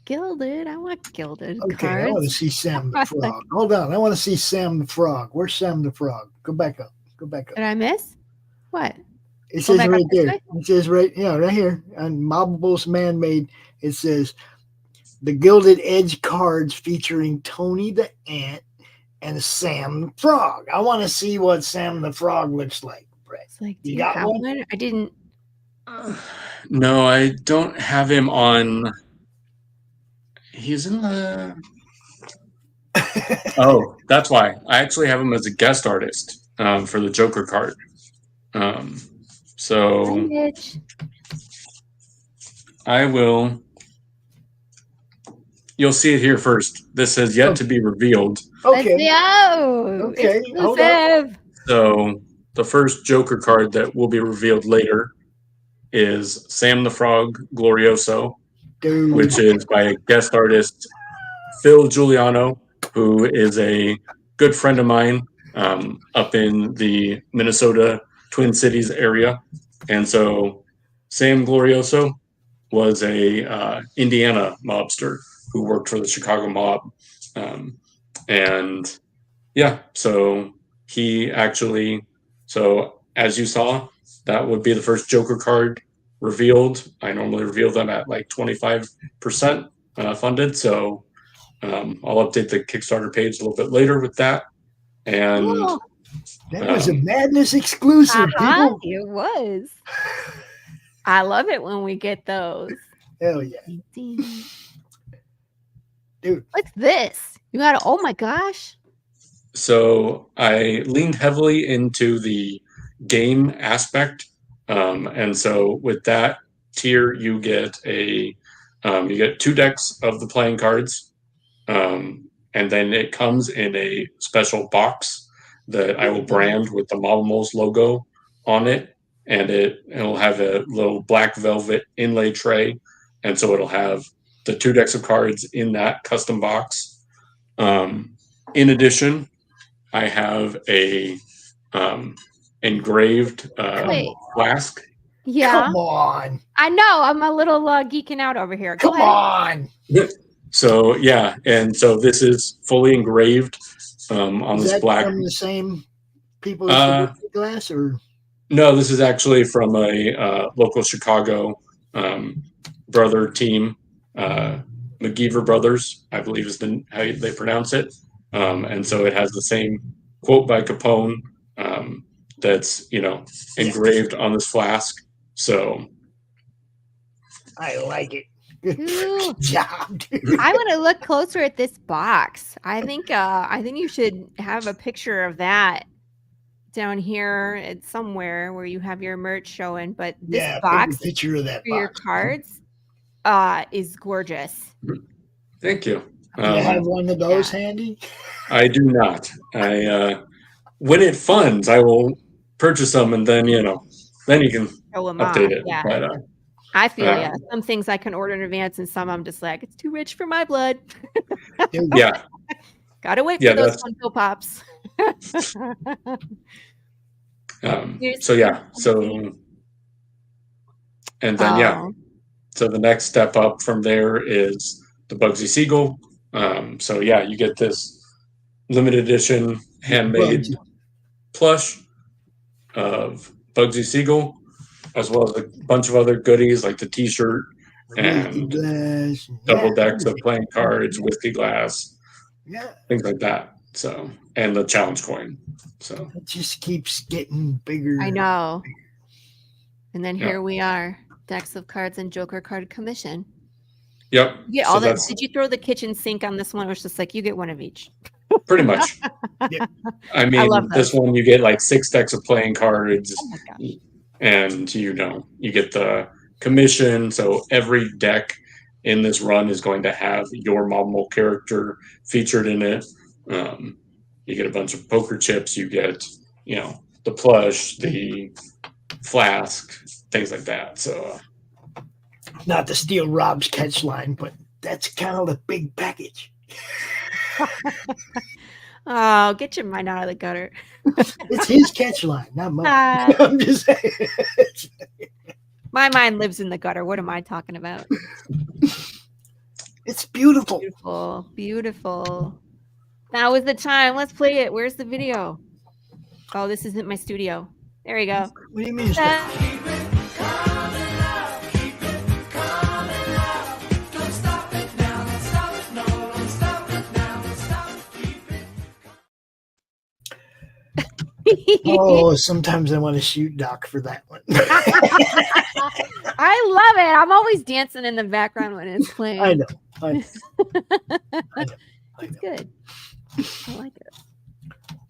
Gilded. I want gilded
Okay,
cards.
I want to see Sam the Frog. Hold on, I want to see Sam the Frog. Where's Sam the Frog? Go back up. Go back up.
Did I miss? What?
It
Go
says
back up
right
this
there.
way?
It says right here on Mobimals Man-Made. It says the Gilded Edge cards featuring Tony the Ant and Sam the Frog. I want to see what Sam the Frog looks like, Brett.
It's like, do
You
you
got
have
one?
one? I didn't.
No, I don't have him on. He's in the. Oh, that's why. I actually have him as a guest artist for the Joker card. So
Mitch.
I will. You'll see it here first. This has yet to be revealed.
Okay.
Okay.
Hold up.
Exclusive.
So the first Joker card that will be revealed later is Sam the Frog Glorioso,
Dude.
which is by a guest artist, Phil Giuliano, who is a good friend of mine up in the Minnesota Twin Cities area. And so Sam Glorioso was a Indiana mobster who worked for the Chicago mob. And yeah, so he actually, so as you saw, that would be the first Joker card revealed. I normally reveal them at like 25% funded. So I'll update the Kickstarter page a little bit later with that. And
Cool.
That was a Madness exclusive, people.
It was. I love it when we get those.
Hell yeah. Dude.
What's this? You got oh my gosh.
So I leaned heavily into the game aspect. And so with that tier, you get you get 2 decks of the playing cards. And then it comes in a special box that I will brand with the Mobimals logo on it. And it'll have a little black velvet inlay tray. And so it'll have the 2 decks of cards in that custom box. In addition, I have a engraved flask.
Yeah.
Come on.
I know. I'm a little geeking out over here. Go
Come
ahead.
on.
So yeah, and so this is fully engraved on
Is
this
that
black.
from the same people as the glass, or
no? This is actually from a local Chicago brother team, McGeever Brothers, I believe is how they pronounce it. And so it has the same quote by Capone that's engraved on this flask. So
I like it.
Ooh.
Good job, dude.
I want to look closer at this box. I think you should have a picture of that down here at somewhere where you have your merch showing. But this box
take a picture of that
for your
box.
cards is gorgeous.
thank you.
Do you have one of those handy?
I do not. When it funds, I will purchase them, and then then you can
Show 'em
update
off,
it.
yeah.
But
I feel yeah. Some things I can order in advance, and some I'm just like, it's too rich for my blood.
yeah,
Gotta wait
yeah,
for those
that's
Funko Pops.
so yeah, so and then
Oh,
so the next step up from there is the Bugsy Siegel. So yeah, you get this limited edition handmade
Bugsy.
plush of Bugsy Siegel, as well as a bunch of other goodies like the T-shirt
Whiskey
and
glass.
double
Yeah,
decks of playing cards,
yeah,
whiskey glass,
yeah.
things like that. So, and the challenge coin. So
It just keeps getting bigger.
I know. And then
Yeah.
here we are, decks of cards and Joker card commission.
yep.
You get
So
all that.
that's
Did you throw the kitchen sink on this one? It was just like you get one of each.
pretty much.
Yeah.
I mean,
love
this one you get like 6 decks of playing cards,
Oh my gosh.
and you get the commission. So every deck in this run is going to have your Mobimal character featured in it. You get a bunch of poker chips. You get the plush, the flask, things like that. So
Not to steal Rob's catch line, but that's kind of the big package.
Oh, get your mind out of the gutter.
It's his catch line, not mine.
Ah.
I'm just saying.
My mind lives in the gutter. What am I talking about?
It's beautiful.
Beautiful, beautiful. Now is the time. Let's play it. Where's the video? Oh, this isn't my studio. There you go.
What do you mean? Oh, sometimes I want to shoot Doc for that one.
I love it. I'm always dancing in the background when it's playing.
I know. I know.
It's good. I like it.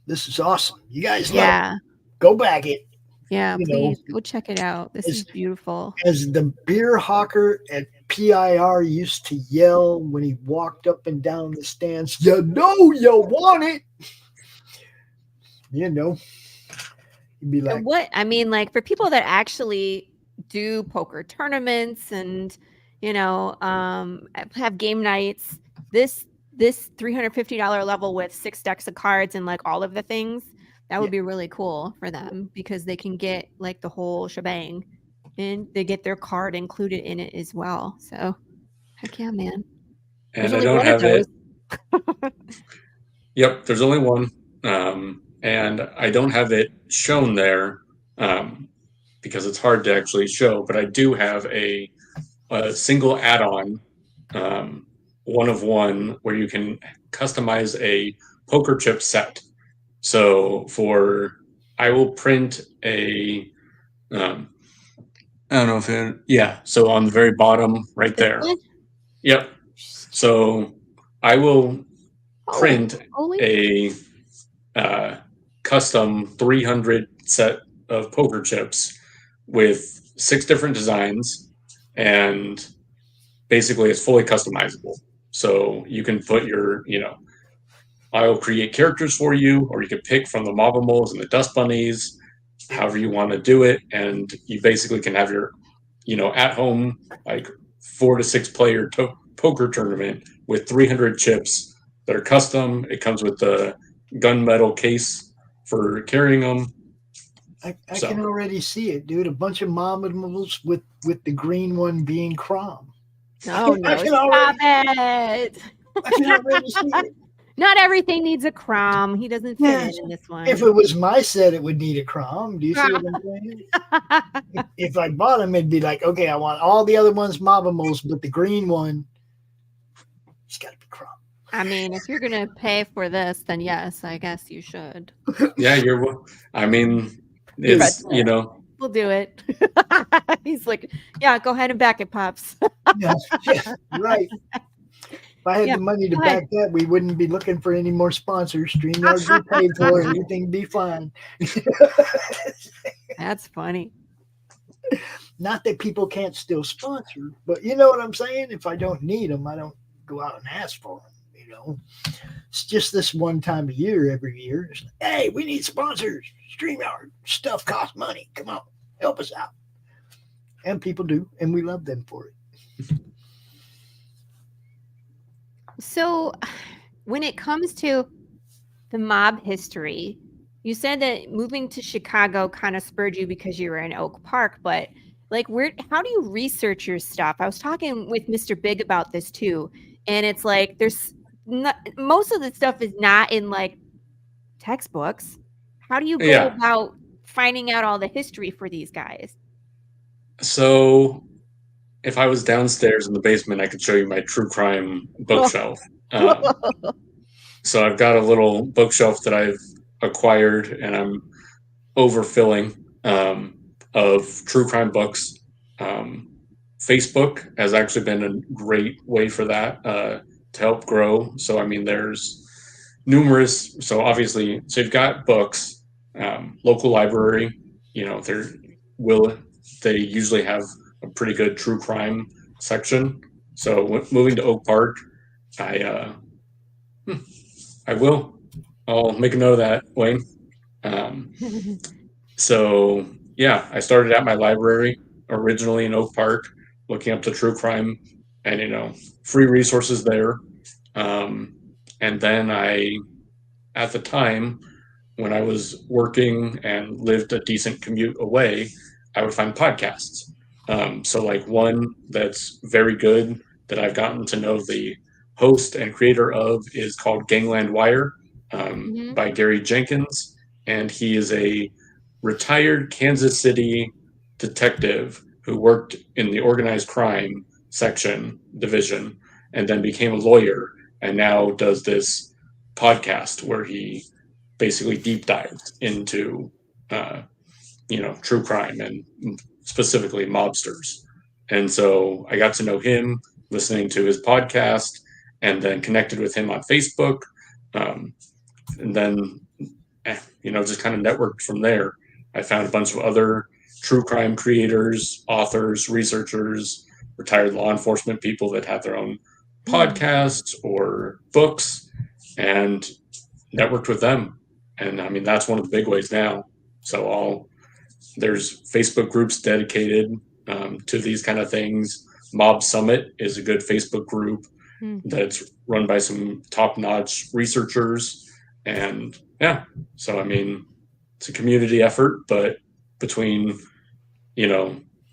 This is awesome. You guys
Yeah.
go back it.
Yeah,
You
please
know,
go check it out. This is beautiful.
As the beer hawker at PIR used to yell when he walked up and down the stands, you know you want it. You'd be like,
What I mean, like for people that actually do poker tournaments and have game nights, this $350 level with 6 decks of cards and like all of the things, that would be really cool for them because they can get like the whole shebang and they get their card included in it as well. So heck yeah, man.
And I don't have it. Yep, there's only one. And I don't have it shown there because it's hard to actually show, but I do have a single add-on, one of one, where you can customize a poker chip set. So I will print a, I don't know if so on the very bottom right there. Yep. So I will print a custom 300 set of poker chips with 6 different designs, and basically it's fully customizable. So you can put your, I'll create characters for you, or you can pick from the Mobimals and the Dust Bunnies, however you want to do it. And you basically can have your, at home, like 4 to 6 player poker tournament with 300 chips that are custom. It comes with the gunmetal case for carrying them.
I can already see it, dude. A bunch of Mobimals with the green one being Crom.
No, stop it.
I can already see it.
Not everything needs a Crom. He doesn't fit in this one.
If it was my set, it would need a Crom. Do you see what I'm saying? If I bought them, it'd be like, okay, I want all the other ones Mobimals, but the green one, it's got to be Crom.
I mean, if you're gonna pay for this, then yes, I guess you should.
Yeah, it's
we'll do it. He's like, yeah, go ahead and back it, Pops.
yeah, right. If I had the money to back that, we wouldn't be looking for any more sponsors. StreamYards we paid for, and everything'd be fine.
That's funny.
Not that people can't still sponsor, but you know what I'm saying? If I don't need them, I don't go out and ask for them, It's just this one time a year, every year. It's like, hey, we need sponsors. StreamYard stuff costs money. Come on, help us out. And people do, and we love them for it.
So, when it comes to the mob history, you said that moving to Chicago kind of spurred you because you were in Oak Park, but like how do you research your stuff? I was talking with Mr. Big about this too, and it's like there's not, most of the stuff is not in like textbooks. How do you go about finding out all the history for these guys?
So if I was downstairs in the basement, I could show you my true crime bookshelf. So I've got a little bookshelf that I've acquired, and I'm overfilling of true crime books. Facebook has actually been a great way for that to help grow. So I mean, there's numerous. So obviously, so you've got books, local library. You know, they usually have a pretty good true crime section. So moving to Oak Park, I will. I'll make a note of that, Wayne. So yeah, I started at my library originally in Oak Park, looking up the true crime, and free resources there. And then at the time, when I was working and lived a decent commute away, I would find podcasts. So like one that's very good that I've gotten to know the host and creator of is called Gangland Wire by Gary Jenkins. And he is a retired Kansas City detective who worked in the organized crime division, and then became a lawyer, and now does this podcast where he basically deep dives into true crime and specifically mobsters. And so I got to know him listening to his podcast, and then connected with him on Facebook, and then just kind of networked from there. I found a bunch of other true crime creators, authors, researchers, retired law enforcement people that have their own podcasts or books, and networked with them. And I mean, that's one of the big ways now. So there's Facebook groups dedicated to these kind of things. Mob Summit is a good Facebook group that's run by some top-notch researchers. And yeah, so I mean, it's a community effort, but between,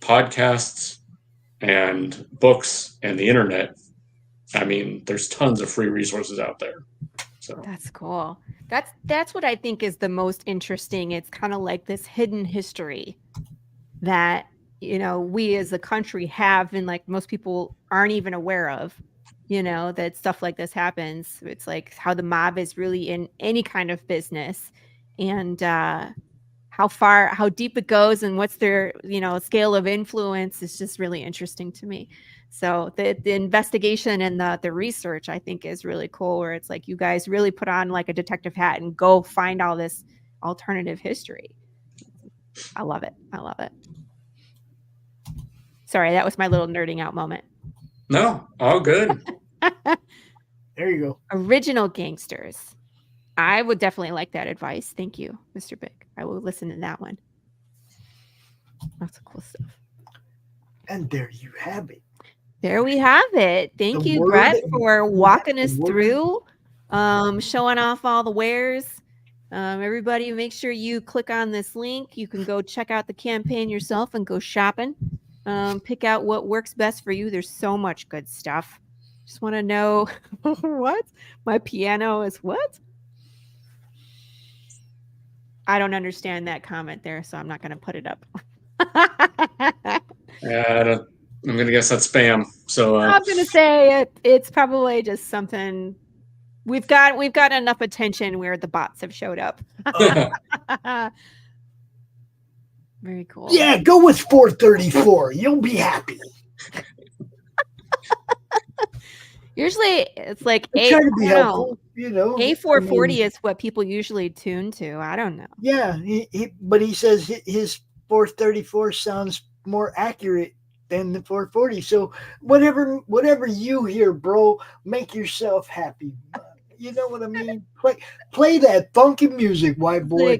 podcasts and books and the internet, I mean, there's tons of free resources out there. So
that's cool. That's what I think is the most interesting. It's kind of like this hidden history that, we as a country have, and like most people aren't even aware of, that stuff like this happens. It's like how the mob is really in any kind of business, and how deep it goes, and what's their, scale of influence is just really interesting to me. So the investigation and the research, I think, is really cool, where it's like you guys really put on like a detective hat and go find all this alternative history. I love it. Sorry, that was my little nerding out moment.
No, all good.
There you go.
Original gangsters. I would definitely like that advice. Thank you, Mr. Big. I will listen to that one. Lots of cool stuff.
And there you have it.
There we have it. Thank you, Brett, for walking us through, showing off all the wares. Everybody, make sure you click on this link. You can go check out the campaign yourself and go shopping. Pick out what works best for you. There's so much good stuff. Just want to know what? My piano is what? I don't understand that comment there, so I'm not going to put it up.
I'm going to guess that's spam. So
I'm going to say it's probably just something. We've got enough attention where the bots have showed up. Very cool.
Yeah, go with 434. You'll be happy.
Usually it's like
trying to be helpful,
A440 is what people usually tune to. I don't know.
Yeah, but he says his 434 sounds more accurate than the 440. So whatever you hear, bro, make yourself happy. You know what I mean? Play that funky music, white boy.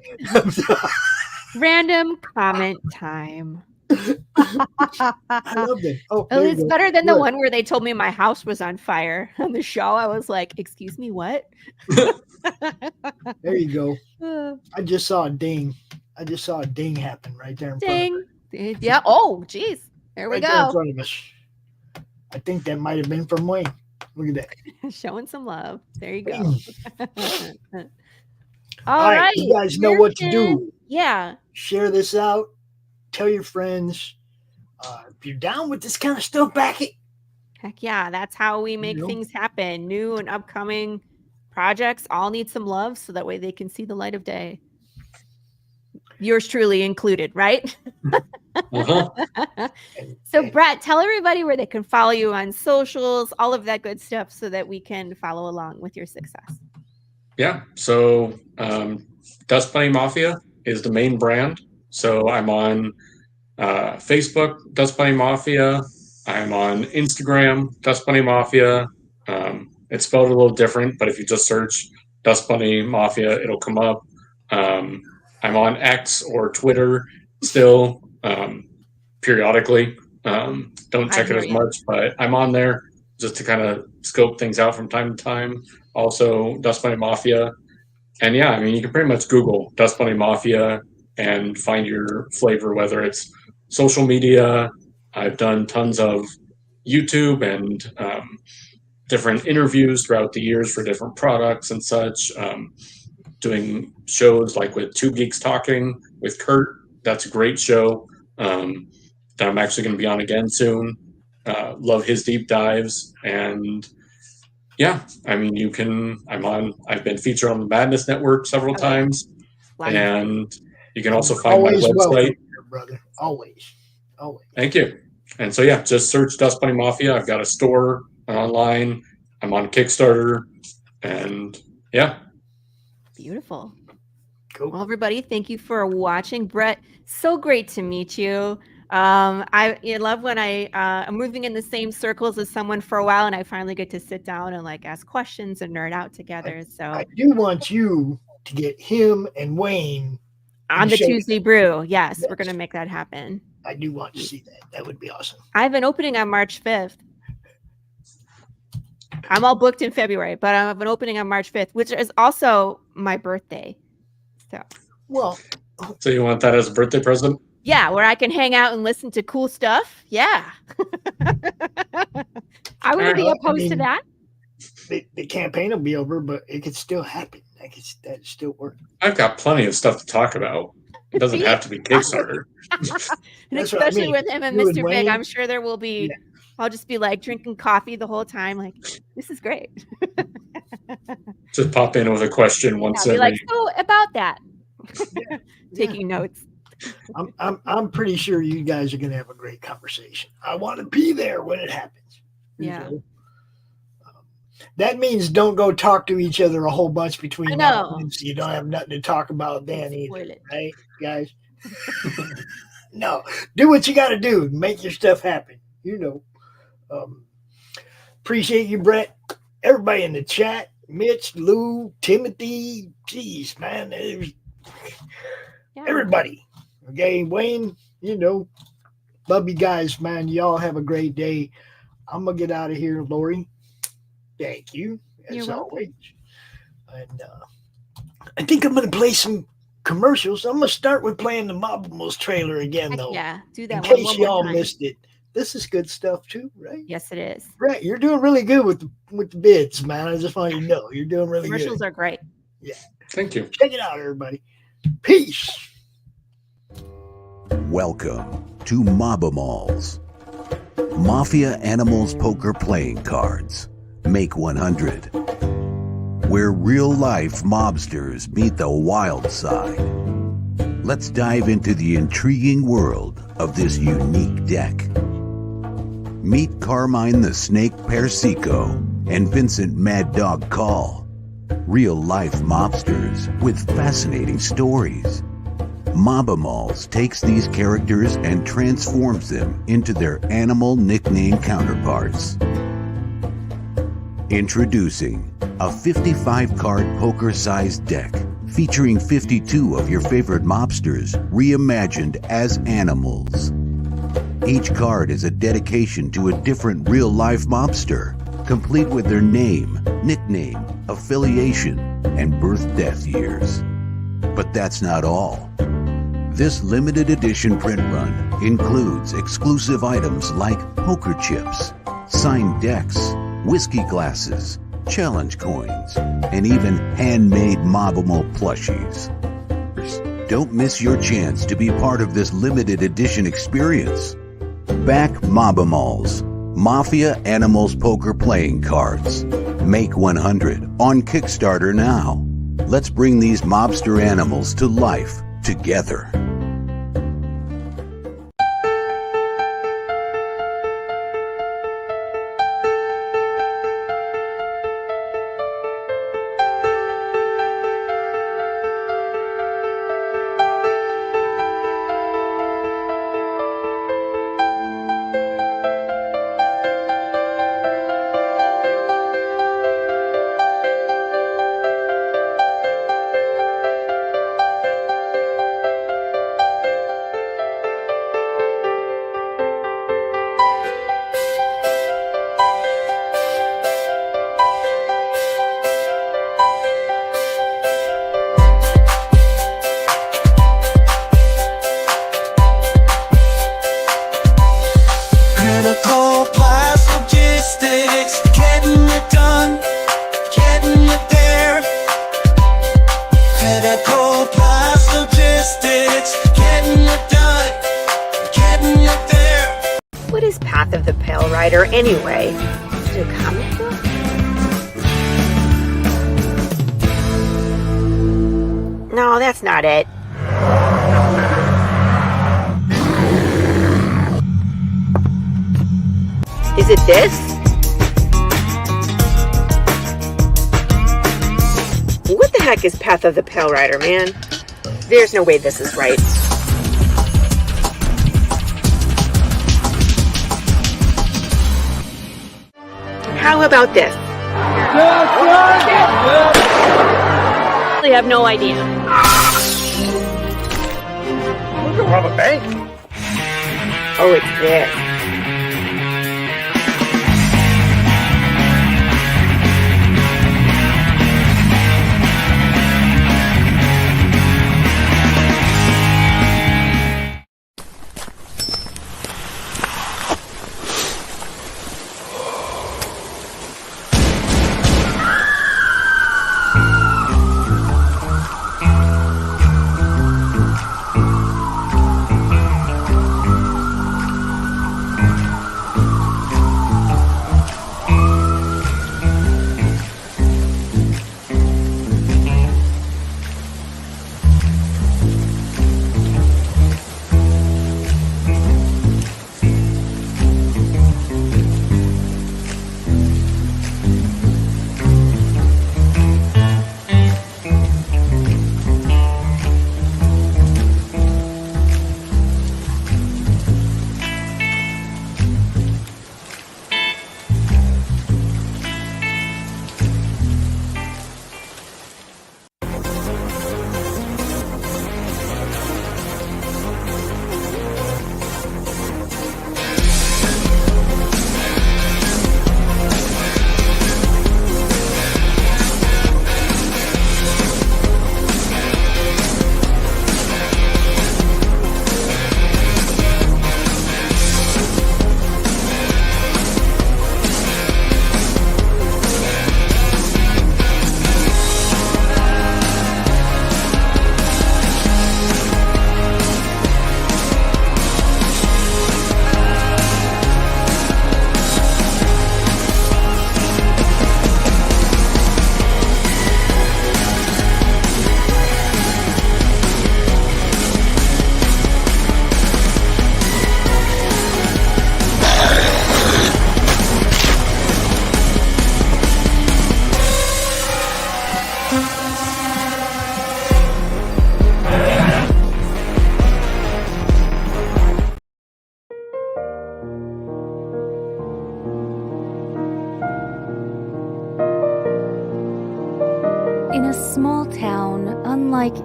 Random comment time.
I love that. Oh,
well,
there
it's
you go.
better than the
Look.
one where they told me my house was on fire on the show. I was like, excuse me, what?
There you go. I just saw a ding. Happen right there in front of us.
Yeah. Oh, geez. There we
Right there in
go.
front of us. I think that might have been from Wayne. Look at that.
Showing some love. There you go.
Bing.
All right.
You guys know what to do.
Yeah.
Share this out. Tell your friends. If you're down with this kind of stuff, back it.
Heck yeah. That's how we make things happen. New and upcoming projects all need some love so that way they can see the light of day. Yours truly included, right? So, Brett, tell everybody where they can follow you on socials, all of that good stuff, so that we can follow along with your success.
Yeah. So, Dust Bunny Mafia is the main brand. So I'm on Facebook, Dust Bunny Mafia. I'm on Instagram, Dust Bunny Mafia. It's spelled a little different, but if you just search Dust Bunny Mafia, it'll come up. I'm on X or Twitter still, periodically. Don't check it as much, but I'm on there just to kind of scope things out from time to time. Also, Dust Bunny Mafia. And yeah, I mean, you can pretty much Google Dust Bunny Mafia and find your flavor, whether it's social media. I've done tons of YouTube and different interviews throughout the years for different products and such. Doing shows like with Two Geeks Talking with Kurt. That's a great show that I'm actually going to be on again soon. Love his deep dives. And yeah, I mean, I've been featured on the Madness Network several times. And you can also find my website.
Welcome, brother. Always.
Thank you. And so, yeah, just search Dust Bunny Mafia. I've got a store online. I'm on Kickstarter. And yeah.
Beautiful.
Cool.
Well, everybody, thank you for watching. Brett, so great to meet you. I love when I'm moving in the same circles as someone for a while, and I finally get to sit down and like ask questions and nerd out together.
I do want you to get him and Wayne
on the Tuesday Brew. Yes, we're going to make that happen.
I do want to see that. That would be awesome.
I have an opening on March 5th. I'm all booked in February, but I have an opening on March 5th, which is also my birthday.
So you want that as a birthday present?
Yeah, where I can hang out and listen to cool stuff. Yeah. I wouldn't be opposed to that.
The campaign will be over, but it could still happen. That still work.
I've got plenty of stuff to talk about. It doesn't have to be Kickstarter.
And especially with him and Mr. Big, I'm sure there will be. Yeah. I'll just be like drinking coffee the whole time. Like, this is great.
Just pop in with a question once.
Be like, so about that. Taking notes.
I'm pretty sure you guys are going to have a great conversation. I want to be there when it happens.
Yeah.
That means don't go talk to each other a whole bunch between now and so you don't have nothing to talk about then either, right, guys? No, do what you got to do. Make your stuff happen. Appreciate you, Brett. Everybody in the chat, Mitch, Lou, Timothy. Jeez, man, everybody. Okay, Wayne. Love you guys, man. Y'all have a great day. I'm gonna get out of here, Lori. Thank you, as always. And I think I'm going to play some commercials. I'm going to start with playing the Mobimals trailer again, though.
Yeah, do that.
In case y'all missed it. This is good stuff, too, right?
Yes, it is.
Right. You're doing really good with the bids, man. I just want you to know. You're doing really good.
Commercials are great.
Yeah.
Thank you.
Check it out, everybody. Peace.
Welcome to Mobimals. Mafia Animals Poker Playing Cards. Make 100. Where real-life mobsters meet the wild side. Let's dive into the intriguing world of this unique deck. Meet Carmine the Snake Persico and Vincent Mad Dog Call. Real-life mobsters with fascinating stories. Mobimals takes these characters and transforms them into their animal nickname counterparts. Introducing a 55-card poker-sized deck featuring 52 of your favorite mobsters reimagined as animals. Each card is a dedication to a different real-life mobster, complete with their name, nickname, affiliation, and birth-death years. But that's not all. This limited edition print run includes exclusive items like poker chips, signed decks, whiskey glasses, challenge coins, and even handmade Mobimal plushies. Don't miss your chance to be part of this limited edition experience. Back Mobimals, Mafia Animals Poker Playing Cards. Make 100 on Kickstarter now. Let's bring these mobster animals to life together.
Critical blast logistics, getting it done, getting it there. Critical blast logistics, getting it done, getting it there.
What is Path of the Pale Rider anyway? Is it a comic book? No, that's not it. Is it this? What the heck is Path of the Pale Rider, man? There's no way this is right. How about this? I have no idea.
We can rob a bank.
Oh, it's this.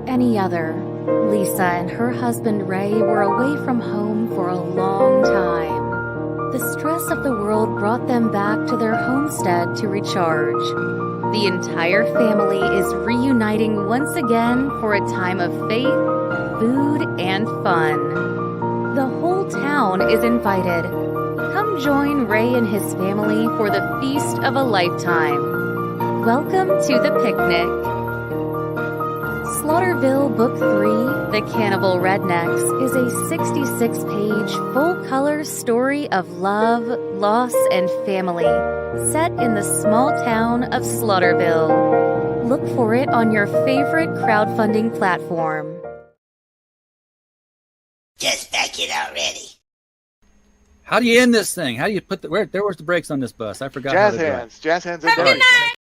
any other. Lisa and her husband Ray were away from home for a long time. The stress of the world brought them back to their homestead to recharge. The entire family is reuniting once again for a time of faith, food, and fun. The whole town is invited. Come join Ray and his family for the feast of a lifetime. Welcome to the picnic. Slaughterville Book 3, The Cannibal Rednecks, is a 66-page, full-color story of love, loss, and family, set in the small town of Slaughterville. Look for it on your favorite crowdfunding platform.
Just back it already.
How do you end this thing? How do you put the where's the brakes on this bus? I forgot.
Jazz
how to drive.
hands. Jazz hands.
Have a good night.